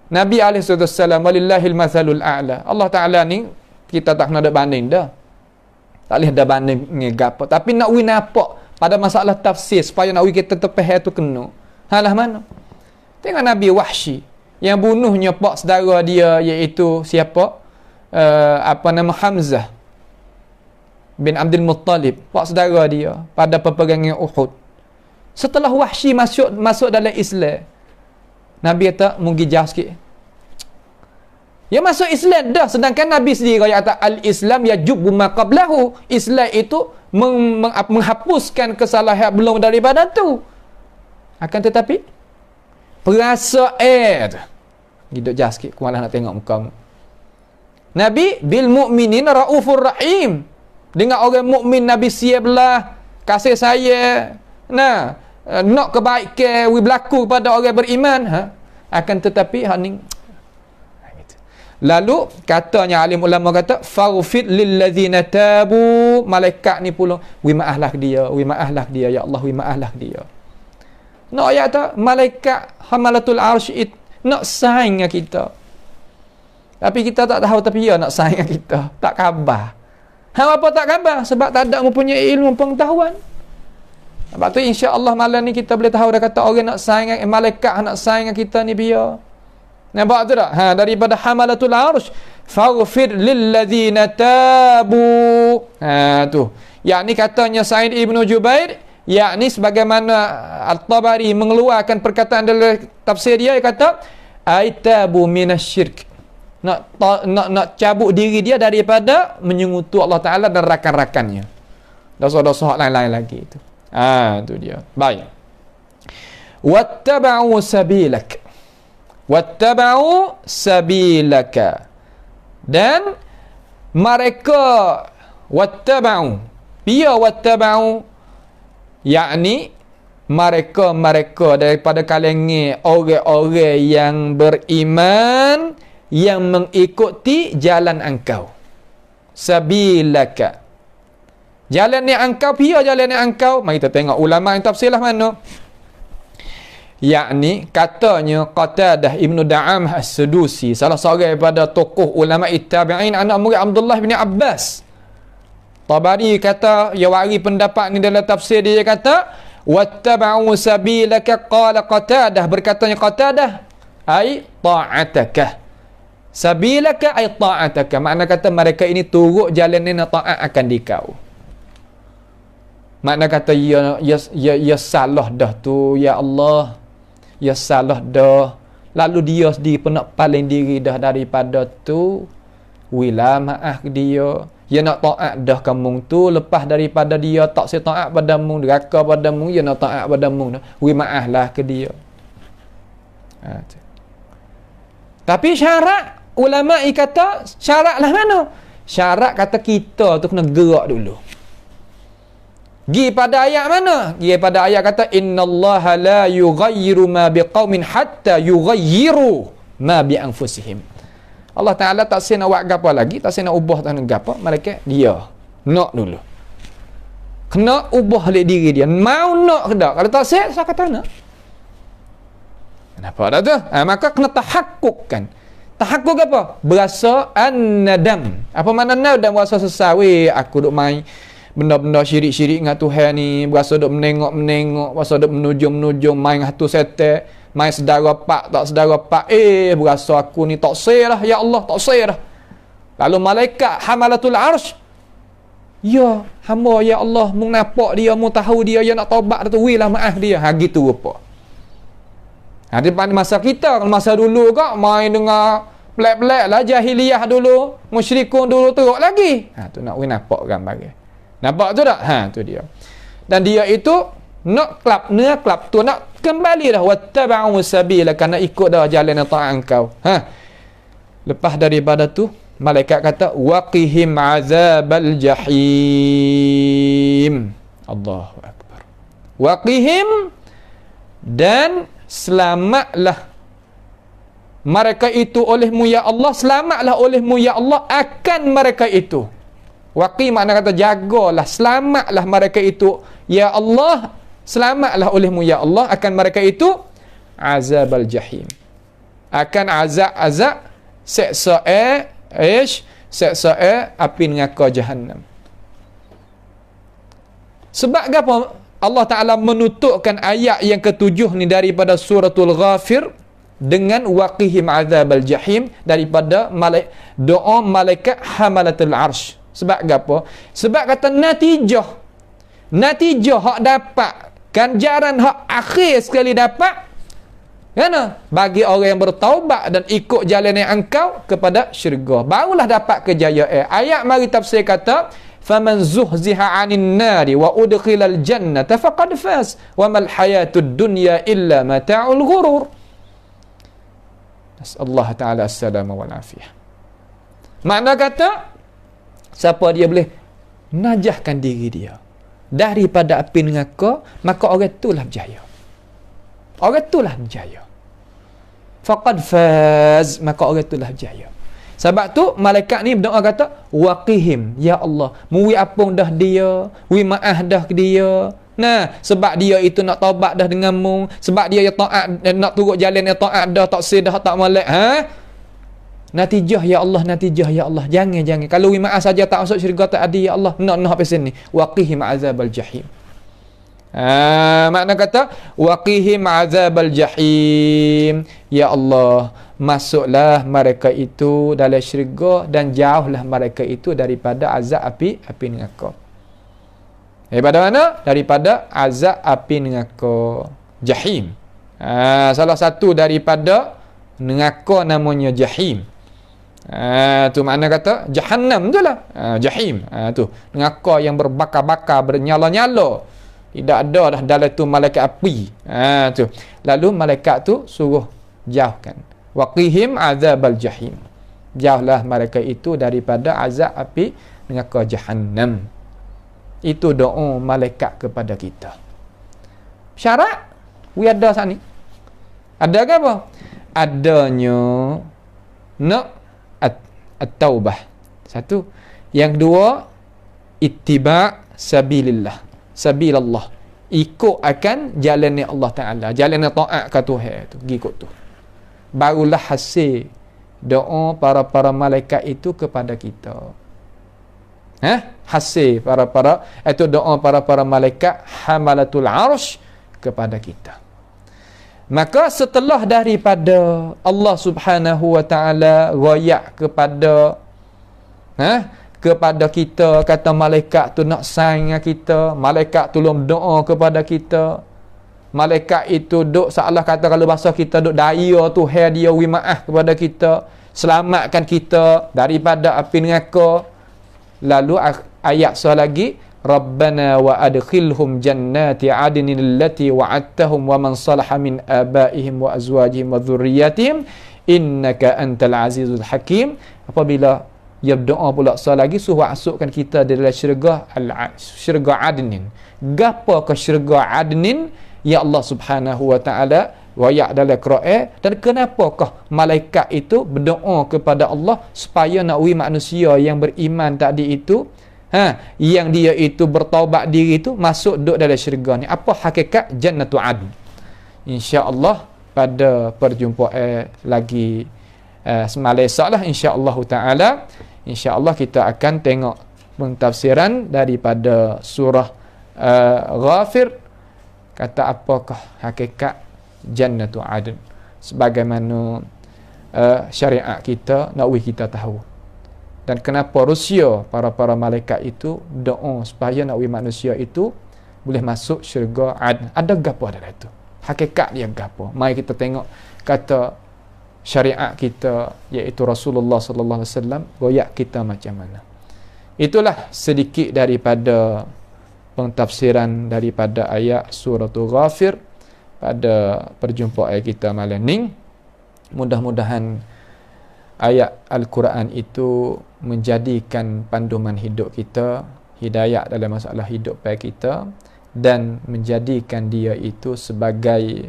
Nabi SAW, walillahil mathalul a'la. Allah Ta'ala ni kita tak nak ada banding dah. Tak boleh ada banding ni gapo. Tapi nak nampak pada masalah tafsir supaya nak kita terpaham tu kena. Halah mana? Tengok Nabi Wahsy yang bunuhnya pak saudara dia, iaitu siapa? Hamzah bin Abdul Muttalib, pak saudara dia pada peperangan Uhud. Setelah Wahsy masuk dalam Islam, Nabi kata mungkin jauh sikit. Ya masuk Islam dah, sedangkan Nabi sendiri kata al-Islam yajubu ma qablahu. Islam itu menghapuskan kesalahan belum daripada tu. Akan tetapi perasaan hidup jauh sikit, aku malah nak tengok muka Nabi bil mu'minin raufur rahim. Dengan orang mukmin Nabi siap belah, kasih saya, nak kebaikan berlaku pada orang beriman. Akan tetapi haning. Lalu katanya alim ulama kata faghfir lilladzina tabu. Malaikat ni pula wi maaflah dia, ya Allah, wi maaflah dia. Nak ayat tak malaikat hamalatul arsh nak sayang dengan kita, tapi kita tak tahu, tapi dia nak sayang dengan kita, tak khabar. Apa tak khabar? Sebab tak ada mempunyai ilmu pengetahuan. Sebab tu insya-Allah malam ni kita boleh tahu dah kata orang nak sayang, malaikat nak sayang dengan kita ni biar. Nampak tu tak? Daripada hamalatul arsh, faghfir lilladzina tabu. Tu. Yakni katanya Sa'id ibn Jubair, yakni sebagaimana Al-Tabari mengeluarkan perkataan dalam tafsir dia, kata aitabu minasyirk. nak cabut diri dia daripada menyengutu Allah Ta'ala dan rakan-rakannya. Dosa-dosa lain-lain lagi itu. Itu dia. Baik. Wattaba'u sabilak. Wattaba'u sabilaka. Dan mereka wattaba'u. Dia wattaba'u, yakni mereka daripada kalangan orang-orang yang beriman yang mengikuti jalan engkau. Sabilaka. Jalan yang engkau, pia jalan yang engkau. Mari kita tengok ulama yang tafsirlah mana. Yakni katanya Qatadah Ibnu Da'amah As-Sadusi, salah seorang daripada tokoh ulama tabi'in, anak murid Abdullah bin Abbas. Tabari kata, dia wari pendapat ni dalam tafsir dia, kata wattaba'u sabilaka, qala Qatadah, berkatanya Qatadah, ai ta'ataka. Sabilaka ay ta'ataka, makna kata mereka ini turut jalan ni taat akan dikau. Makna kata ya salah dah tu ya Allah, ya salah dah, lalu dia sendiri pun nak paling diri dah daripada tu, wila maaf dia, dia nak taat dah kamu tu, lepas daripada dia tak setaat padamu, deraka padamu, dia nak taat padamu dah, wi maaf lah ke dia. Tapi syarat ulama kata, syarat lah mana? Syarat kata kita tu kena gerak dulu. Gi pada ayat mana? Gi pada ayat kata innallaha la yughayyiru ma biqaumin hatta yughayyiru ma bi anfusihim. Allah Taala tak sena buat gapo lagi, tak sena ubah tak gapo, malaikat dia nak dulu. Kena ubah oleh diri dia. Mau nak ke tak? Kalau tak saya kata nak. Kenapa dah tu? Maka kena tahakkukkan. Tahakkuk apa? Berasa an-nadam. Apa makna nadam? Berasa sesal. Aku duk main benda-benda syirik-syirik dengan Tuhan ni, berasa duk menengok-menengok, berasa duk menujung-menujung, main hatu setan, main sedara pak tak sedara pak, berasa aku ni tak sah lah ya Allah, tak sah lah. Lalu malaikat hamalatul arsh, ya hamba ya Allah, mung nampak dia, mung tahu dia, ya nak taubat tu, wilah maaf dia. Gitu rupa. Depan masa kita, masa dulu kak main dengan pelak-pelak lah, jahiliyah dulu, musyrikun dulu teruk lagi. Tu nak nampak gambar. Nampak tu tak? Tu dia. Dan dia itu nak kelab tu nak kembali dah, wattaba'u sabila, kerana ikut dah jalan taat engkau. Lepas daripada tu malaikat kata waqihim azabal jahim. Allahu akbar. Waqihim, dan selamatlah mereka itu olehmu ya Allah, selamatlah olehmu ya Allah akan mereka itu. Waqi makna kata jagalah, selamatlah mereka itu ya Allah, selamatlah olehmu ya Allah akan mereka itu azabal jahim, akan azab seksa seksa api neraka jahannam. Sebab apa Allah Ta'ala menutupkan ayat yang ketujuh ni daripada suratul Ghafir dengan waqihim azabal jahim, daripada doa malaikat hamalatul arsh. Sebab apa? Sebab kata natijah hak dapat, ganjaran hak akhir sekali dapat, kan? Bagi orang yang bertaubat dan ikut jalan yang engkau kepada syurga, barulah dapat kejayaan. Ayat mari tafsir kata faman zuhziha 'anil nari wa udkhilal jannata faqad faz wa mal hayatud dunya illa mata'ul ghurur. Nasallahu ta'ala as-salama wal afiyah. Makna kata siapa dia boleh najahkan diri dia daripada api neraka, maka orang itulah berjaya. Orang itulah berjaya. Faqad faz, maka orang itulah berjaya. Sebab tu malaikat ni berdoa kata waqihim ya Allah, muwi apung dah dia, wi maaf dah ke dia. Nah, sebab dia itu nak taubat dah denganmu, sebab dia ya taat, nak turut jalan yang taat dah, tak sedah tak molek. Natijah ya Allah, natijah ya Allah. Jangan. Kalau wi maaf saja tak masuk syurga tak ada ya Allah. Nak habis sini. Waqihim azabal jahim. Makna kata waqihim azabal jahim. Ya Allah, masuklah mereka itu dalam syurga dan jauhlah mereka itu daripada azab api neraka. Daripada mana? Daripada azab api neraka jahim. Salah satu daripada neraka namanya jahim. Tu makna kata jahannam tu lah. Jahim. Tu neraka yang berbakar-bakar, bernyala-nyala. Tidak ada dah dalam tu malaikat api. Tu. Lalu malaikat tu suruh jauhkan. Waqihim azabal jahim. Jauhlah malaikat itu daripada azab api neraka jahannam. Itu doa malaikat kepada kita. Syarat we ada saat ni. Ada ke apa? Adanya nak at-taubah. Satu. Yang kedua, ittiba' sabilillah. Sabilallah. Ikut akan jalan Allah Ta'ala. Jalan ta'at ke Tuhan tu. Ikut tu. Barulah hasil doa para malaikat itu kepada kita. Hasil itu doa para malaikat hamalatul arsh kepada kita. Maka setelah daripada Allah Subhanahu wa taala royak kepada kepada kita, kata malaikat tu nak sayang kita, malaikat tolong doa kepada kita, malaikat itu duk seolah kata kalau bahasa kita duk daya Tuhan dia wi maaf kepada kita, selamatkan kita daripada api neraka. Lalu ayat lagi, Rabbana wa adkhilhum jannati adnin allati wa'adtahum wa man salaha min abaihim wa azwajihim wa dhurriyyatihim innaka antal azizul hakim. Apabila dia berdoa pula lagi, suruh masukkan kita di dalam syurga adnin. Gapo ke syurga adnin? Ya Allah Subhanahu wa taala wayak dalam Quran. Dan kenapakah malaikat itu berdoa kepada Allah supaya nak manusia yang beriman tadi itu, yang dia itu bertaubat diri itu masuk duduk dalam syurga ni? Apa hakikat Jannatu Adn? Insya-Allah pada perjumpaan lagi semalam esoklah insya-Allah taala. Insya-Allah kita akan tengok pentafsiran daripada surah Ghafir, kata apakah hakikat Jannatu Adn, sebagaimana syariat kita nak kita tahu. Dan kenapa Rusia para malaikat itu doa supaya nak manusia itu boleh masuk syurga Adn? Ada gapo dalam itu? Hakikat dia gapo? Mari kita tengok kata syariat kita, iaitu Rasulullah sallallahu alaihi wasallam royak kita macam mana. Itulah sedikit daripada pentafsiran daripada ayat suratul Ghafir pada perjumpaan kita malam ni. Mudah-mudahan ayat Al-Quran itu menjadikan panduman hidup kita, hidayah dalam masalah hidup kita, dan menjadikan dia itu sebagai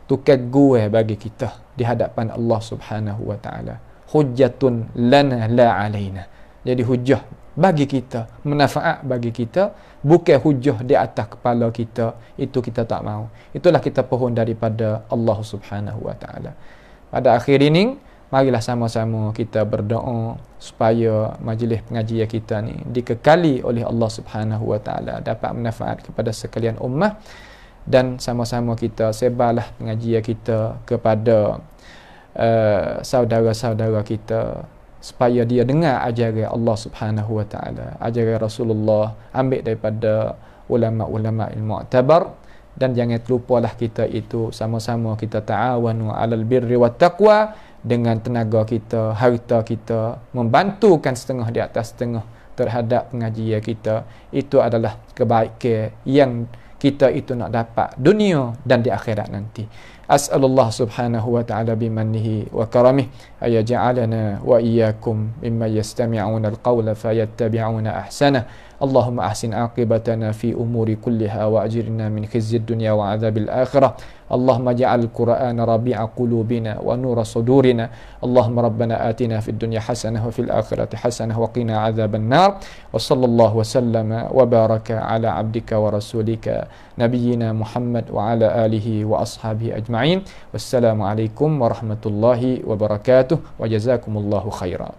tukang gue bagi kita di hadapan Allah Subhanahu wa taala. Hujjatun lana la alaina. Jadi hujjah bagi kita, manfaat bagi kita, bukan hujjah di atas kepala kita. Itu kita tak mau. Itulah kita pohon daripada Allah Subhanahu wa taala. Pada akhir ini, marilah sama-sama kita berdoa supaya majlis pengajian kita ni dikekali oleh Allah Subhanahu wa taala, dapat manfaat kepada sekalian ummah, dan sama-sama kita sebarlah pengajian kita kepada saudara-saudara kita supaya dia dengar ajaran Allah Subhanahu wa taala, ajaran Rasulullah, ambil daripada ulama-ulama al-mu'tabar. Dan jangan lupalah kita itu sama-sama kita ta'awanu 'alal birri wat taqwa, dengan tenaga kita, harta kita, membantukan setengah di atas setengah terhadap pengajian kita. Itu adalah kebaikan yang kita itu nak dapat dunia dan di akhirat nanti. As'alullah subhanahu wa ta'ala bimannihi wa karamih ayaj'alana wa iyyakum mimman yastami'una al-qawla fayattabi'una ahsanah. Allahumma ahsin aqibatana fi umuri kulliha wa ajirna min khizyid dunya wa 'adzabil akhirah. Allahumma ja'al Qur'ana rabi'a qulubina wa nura sudurina. Allahumma rabbana atina fid dunya hasanah wa fil akhirati hasanah wa qina 'adzaban nar. Wa sallallahu wa sallama wa baraka ala 'abdika wa rasulika nabiyyina Muhammad wa ala alihi wa ashabihi ajma'in. Wassalamu alaikum warahmatullahi wabarakatuh wa jazakumullahu khairan.